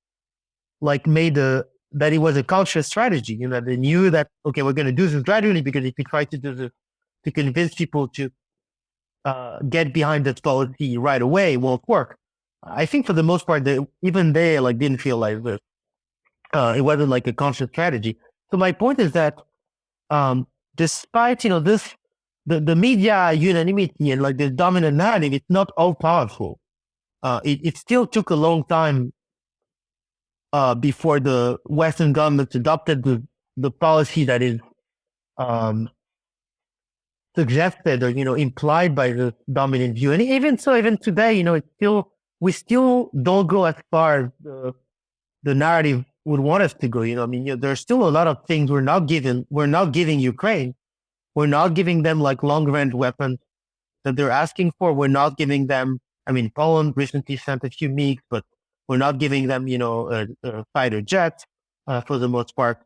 made that it was a conscious strategy. They knew that, okay, we're going to do this gradually, because if we try to do this to convince people to get behind this policy right away, it won't work. I think for the most part, they didn't feel like this. It wasn't like a conscious strategy. So my point is that despite, the media unanimity and the dominant narrative, it's not all powerful. It still took a long time before the Western governments adopted the policy that is suggested or implied by the dominant view. And even today, we still don't go as far as the narrative would want us to go. There's still a lot of things we're not giving Ukraine. We're not giving them long-range weapons that they're asking for. We're not giving them, Poland recently sent a few MiGs, but we're not giving them, fighter jets for the most part.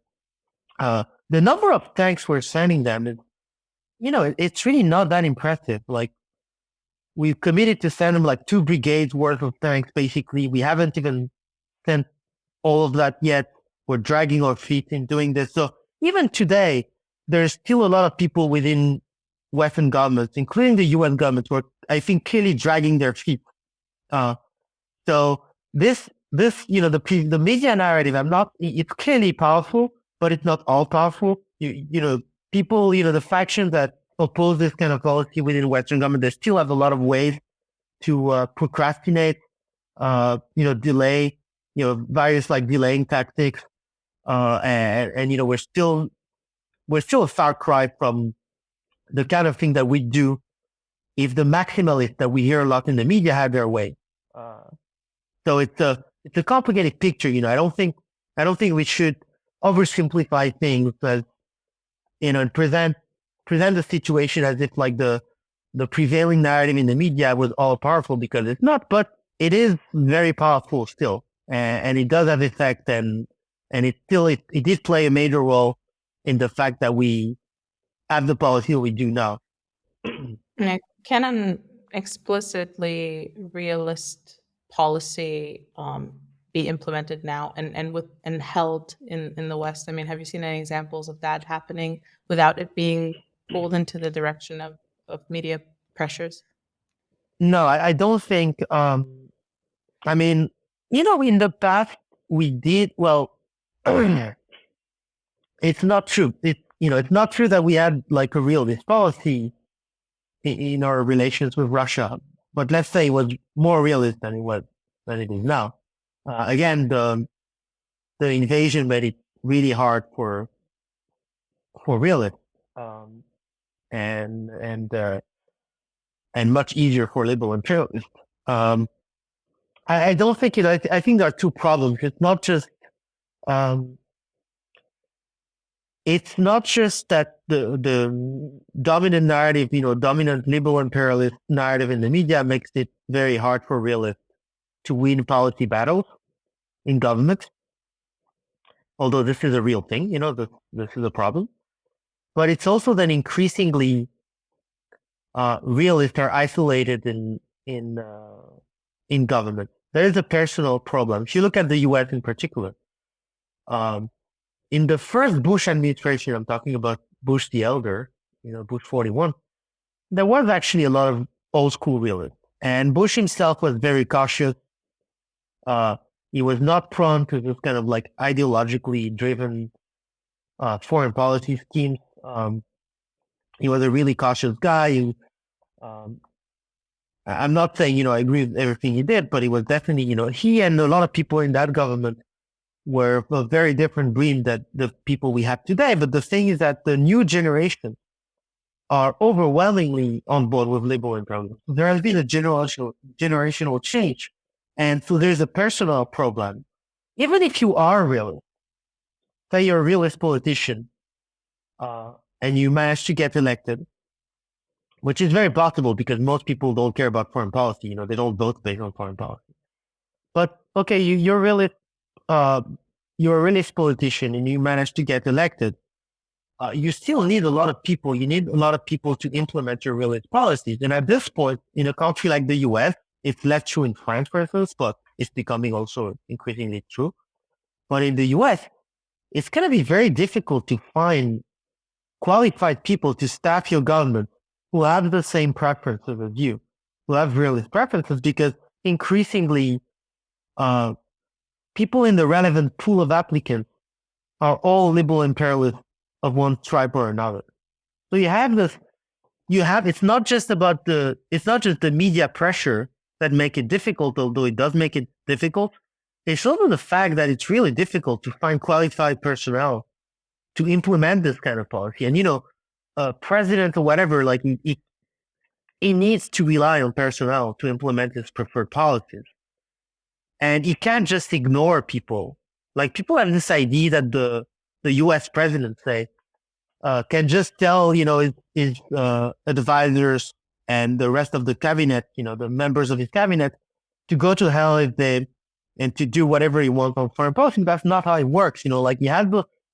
The number of tanks we're sending them is, it's really not that impressive. We've committed to send them 2 brigades worth of tanks, basically. We haven't even sent all of that yet. We're dragging our feet in doing this. So even today, there's still a lot of people within Western governments, including the UN government, who are, I think, clearly dragging their feet. So the media narrative, it's clearly powerful, but it's not all powerful. People, the factions that oppose this kind of policy within Western government, they still have a lot of ways to procrastinate, delay, various like delaying tactics, and we're still a far cry from the kind of thing that we do if the maximalists that we hear a lot in the media had their way. Uh, so it's a complicated picture. I don't think we should oversimplify things as and present the situation as if like the prevailing narrative in the media was all powerful, because it's not, but it is very powerful still, and it does have effect, and it did play a major role in the fact that we have the policy we do now.
Now, can an explicitly realist policy be implemented now and held in the West? I mean, have you seen any examples of that happening without it being pulled into the direction of media pressures?
No, I don't think. I mean, in the past we did well. It's not true. It's not true that we had like a realist policy in our relations with Russia, but let's say it was more realist than it is now. Again, the invasion made it really hard for realists, um, and and much easier for liberal imperialists. Um, I don't think I think there are two problems. Um, it's not just that the dominant narrative, dominant liberal imperialist narrative in the media makes it very hard for realists to win policy battles in government. Although this is a real thing, this is a problem. But it's also that increasingly realists are isolated in government. There is a personal problem. If you look at the U.S. in particular, um, in the first Bush administration, I'm talking about Bush the Elder, Bush 41, there was actually a lot of old school realists. And Bush himself was very cautious. He was not prone to this kind of like ideologically driven foreign policy schemes. He was a really cautious guy. Um, I'm not saying, I agree with everything he did, but he was definitely, he and a lot of people in that government were a very different breed than the people we have today. But the thing is that the new generation are overwhelmingly on board with liberal imperialism. There has been a generational change. And so there's a personal problem. Even if you are a realist, say you're a realist politician, and you manage to get elected, which is very possible because most people don't care about foreign policy. They don't vote based on foreign policy. But okay, you're a realist politician and you manage to get elected. You still need a lot of people. You need a lot of people to implement your realist policies. And at this point, in a country like the US, it's less true in France, for instance, but it's becoming also increasingly true. But in the US, it's going to be very difficult to find qualified people to staff your government who have the same preferences as you, who have realist preferences, because increasingly people in the relevant pool of applicants are all liberal imperialists of one stripe or another. So it's not just the media pressure that make it difficult, although it does make it difficult. It's also the fact that it's really difficult to find qualified personnel to implement this kind of policy. And, president or whatever, like he needs to rely on personnel to implement his preferred policies. And you can't just ignore people. Like people have this idea that the US president, say, can just tell, his advisors and the rest of the cabinet, the members of his cabinet, to go to hell and to do whatever he wants on foreign policy. That's not how it works. Like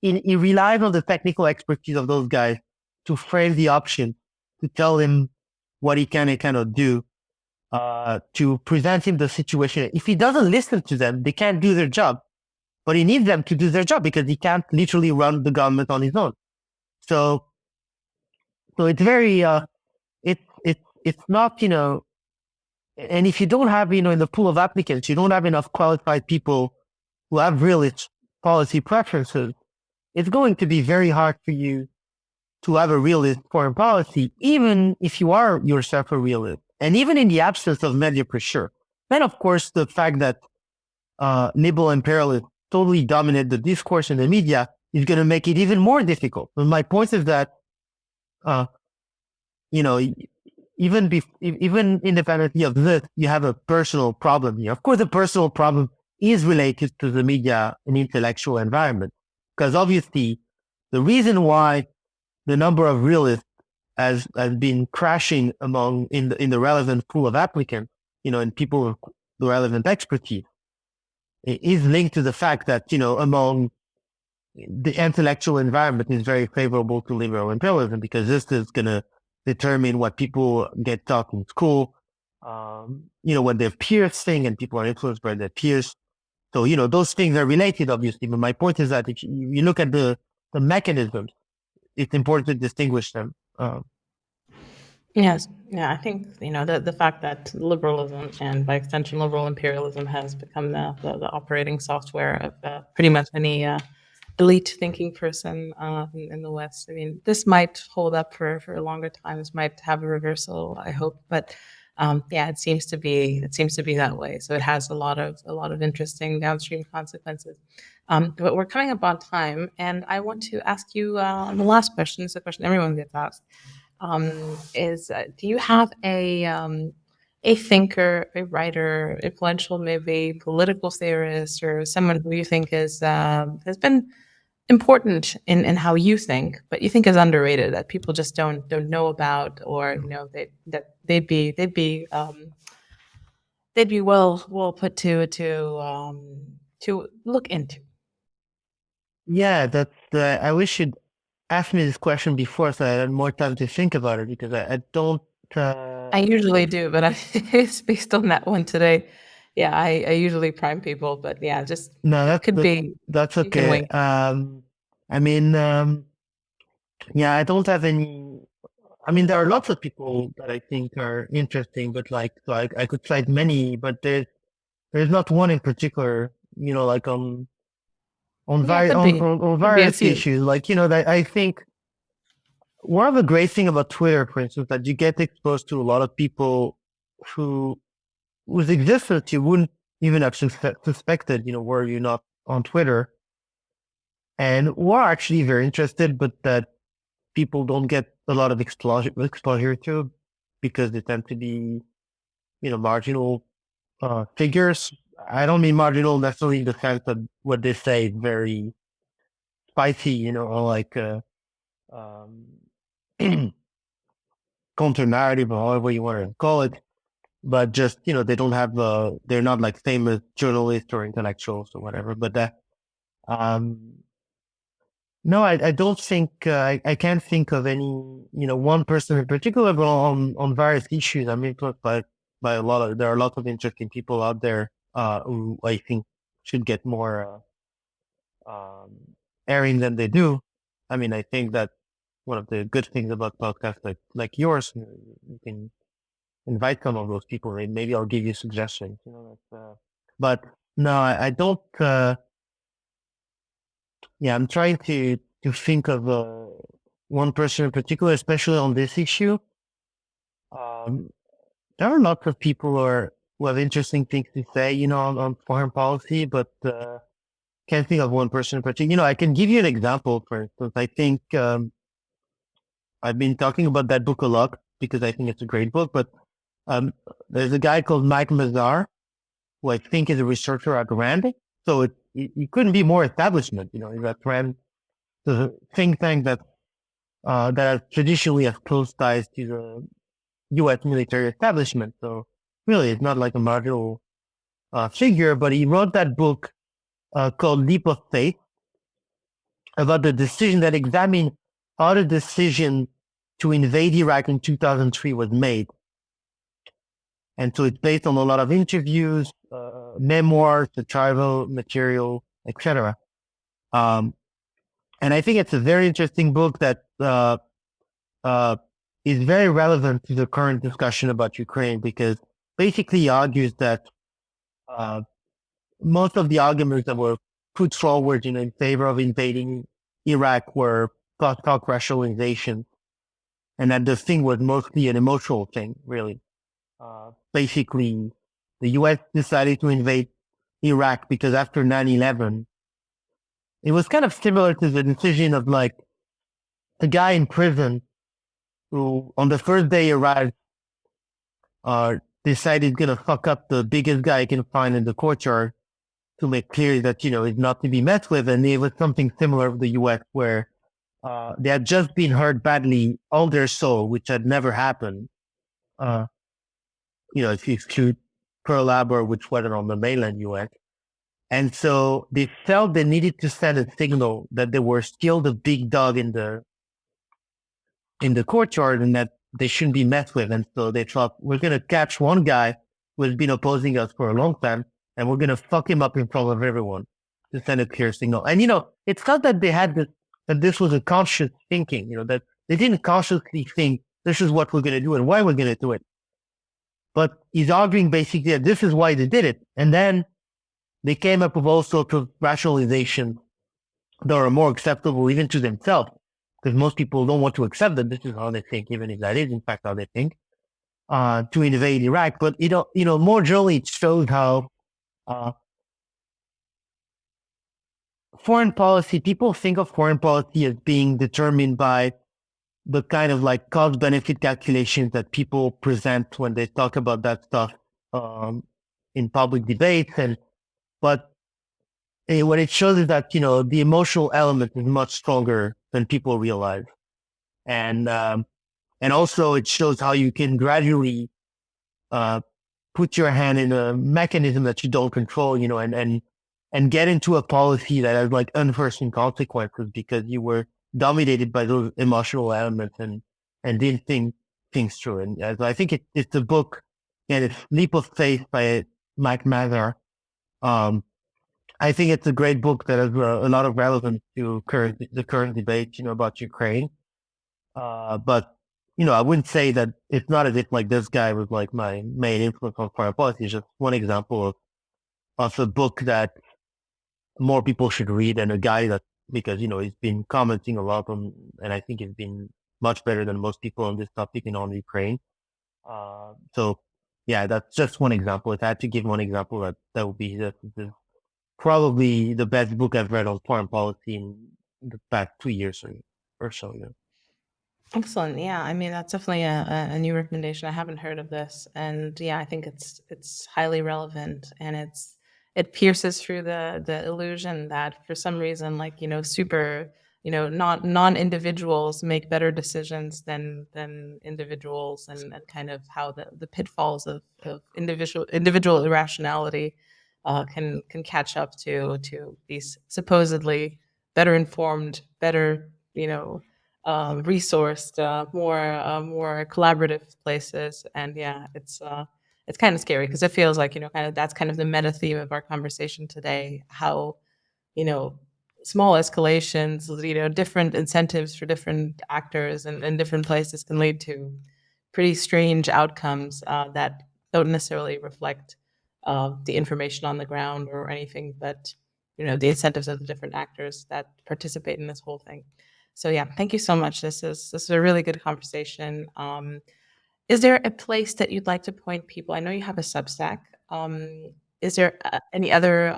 he relies on the technical expertise of those guys to frame the option, to tell him what he can and cannot do, to present him the situation. If he doesn't listen to them, they can't do their job. But he needs them to do their job because he can't literally run the government on his own. So it's very, it's not, and if you don't have, in the pool of applicants, you don't have enough qualified people who have realist policy preferences, it's going to be very hard for you to have a realist foreign policy, even if you are yourself a realist, and even in the absence of media pressure. Then, of course, the fact that liberal imperialists totally dominate the discourse in the media is going to make it even more difficult. But my point is that, uh, you know, even independently of this, you have a personal problem here. Of course, the personal problem is related to the media and intellectual environment, because obviously the reason why the number of realists has been crashing among in the relevant pool of applicants, and people with the relevant expertise, is linked to the fact that among the intellectual environment is very favorable to liberal imperialism, because this is going to determine what people get taught in school, what their peers think, and people are influenced by their peers. So, those things are related, obviously. But my point is that if you look at the mechanisms, it's important to distinguish them.
Yes, yeah, I think the fact that liberalism and by extension liberal imperialism has become the operating software of pretty much any elite thinking person in the West. I mean, this might hold up for a longer time. This might have a reversal, I hope, but yeah, it seems to be that way. So it has a lot of interesting downstream consequences. But we're coming up on time, and I want to ask you the last question. It's a question everyone gets asked is do you have a thinker, a writer, influential maybe political theorist, or someone who you think has been important in how you think, but you think is underrated that people just don't know about, or that they'd be well put to look into.
Yeah, that's. I wish you'd asked me this question before, so I had more time to think about it, because I don't.
I usually do, but it's based on that one today. Yeah, I usually prime people, but yeah, just
No,
it could
that's
be
that's
you can
okay.
wing.
I mean, yeah, I don't have any. I mean, there are lots of people that I think are interesting, but like, so I could cite many, but there's not one in particular. Like
Yeah, could be.
on
Could be a
various
few.
issues. Like, that I think one of the great thing about Twitter, for instance, that you get exposed to a lot of people who whose existence you wouldn't even have suspected, were you not on Twitter, and who are actually very interested, but that people don't get a lot of exposure to, because they tend to be, marginal figures. I don't mean marginal necessarily in the sense that what they say is very spicy, or like um, counter narrative, or however you want to call it. But just, they don't have they're not like famous journalists or intellectuals or whatever. But um, no, I don't think I can't think of any, one person in particular, but on various issues. I'm influenced by a lot of there are lots of interesting people out there who I think should get more um, airing than they do. I mean, I think that one of the good things about podcasts like yours, you can invite some of those people, and maybe I'll give you suggestions. But no, I don't. Yeah, I'm trying to think of one person in particular, especially on this issue. Um, there are lots of people who have interesting things to say, on foreign policy, but can't think of one person in particular. I can give you an example. For instance, I think I've been talking about that book a lot because I think it's a great book. But um, there's a guy called Mike Mazar, who I think is a researcher at Rand. So it couldn't be more establishment, he's at Rand, the think tank that has traditionally has close ties to the U.S. military establishment. So really, it's not like a marginal figure, but he wrote that book called Leap of Faith, about the decision that examined how the decision to invade Iraq in 2003 was made. And so it's based on a lot of interviews, memoirs, archival material, etc. Um, and I think it's a very interesting book that uh, is very relevant to the current discussion about Ukraine, because basically he argues that uh, most of the arguments that were put forward, in favor of invading Iraq were post-hoc rationalization, and that the thing was mostly an emotional thing, really. Basically, the U.S. decided to invade Iraq, because after 9/11, it was kind of similar to the decision of like a guy in prison who on the first day arrived, decided he's gonna fuck up the biggest guy he can find in the courtyard to make clear that, he's not to be messed with. And it was something similar with the US where they had just been hurt badly all their soul, which had never happened. Uh, if you exclude Pearl Harbor, which wasn't on the mainland US. And so they felt they needed to send a signal that they were still the big dog in the courtyard and that they shouldn't be messed with. And so they thought, we're going to catch one guy who has been opposing us for a long time and we're going to fuck him up in front of everyone to send a clear signal. And, it's not that they had that this was a conscious thinking, that they didn't consciously think this is what we're going to do and why we're going to do it. But he's arguing basically that this is why they did it. And then they came up with all sorts of rationalization that are more acceptable even to themselves, because most people don't want to accept that this is how they think, even if that is in fact how they think, to invade Iraq. But more generally, it shows how foreign policy. People think of foreign policy as being determined by the kind of like cost-benefit calculations that people present when they talk about that stuff in public debates, but what it shows is that the emotional element is much stronger than people realize, and also it shows how you can gradually put your hand in a mechanism that you don't control, and get into a policy that has like unforeseen consequences because you were dominated by those emotional elements and didn't think things through. And so I think it's a book, and it's Leap of Faith by Mike Mather. I think it's a great book that has a lot of relevance to the current debate, about Ukraine. But I wouldn't say that it's not as if like this guy was like my main influence on foreign policy. It's just one example of a book that more people should read, and a guy that, because he's been commenting a lot on, and I think he's been much better than most people on this topic on Ukraine. So yeah, that's just one example. If I had to give one example, that would be probably the best book I've read on foreign policy in the past 2 years or so. Yeah.
Excellent. Yeah, I mean that's definitely a new recommendation. I haven't heard of this, and yeah, I think it's highly relevant, and it pierces through the illusion that for some reason, like super, not non-individuals make better decisions than individuals, and kind of how the pitfalls of individual irrationality can catch up to these supposedly better informed, better resourced, more collaborative places. And yeah, it's kind of scary because it feels like kind of that's kind of the meta theme of our conversation today. How you know small escalations, different incentives for different actors and different places can lead to pretty strange outcomes that don't necessarily reflect the information on the ground or anything, but the incentives of the different actors that participate in this whole thing. So yeah, thank you so much. This is a really good conversation. Is there a place that you'd like to point people? I know you have a Substack. Is there any other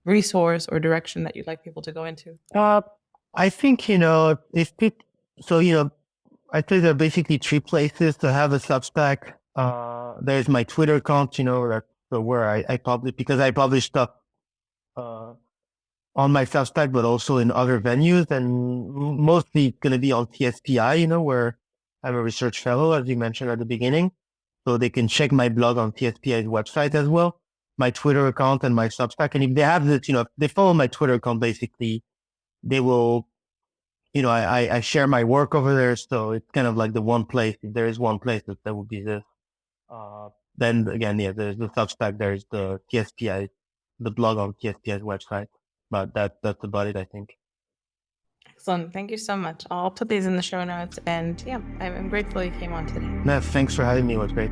resource or direction that you'd like people to go into?
I think if it so I think there are basically three places to have a Substack. There's my Twitter account, that's where I publish, because I publish stuff uh, on my Substack, but also in other venues, and mostly it's going to be on TSPI, where I'm a research fellow, as you mentioned at the beginning. So they can check my blog on TSPI's website as well, my Twitter account and my Substack. And if they have this, if they follow my Twitter account, basically, they will, I share my work over there. So it's kind of like the one place, if there is one place that would be this. Then again, yeah, there's the Substack, there's the TSPI, the blog on TSPI's website. But that's about it, I think.
Excellent. Thank you so much. I'll put these in the show notes. And yeah, I'm grateful you came on today.
No, thanks for having me. It was great.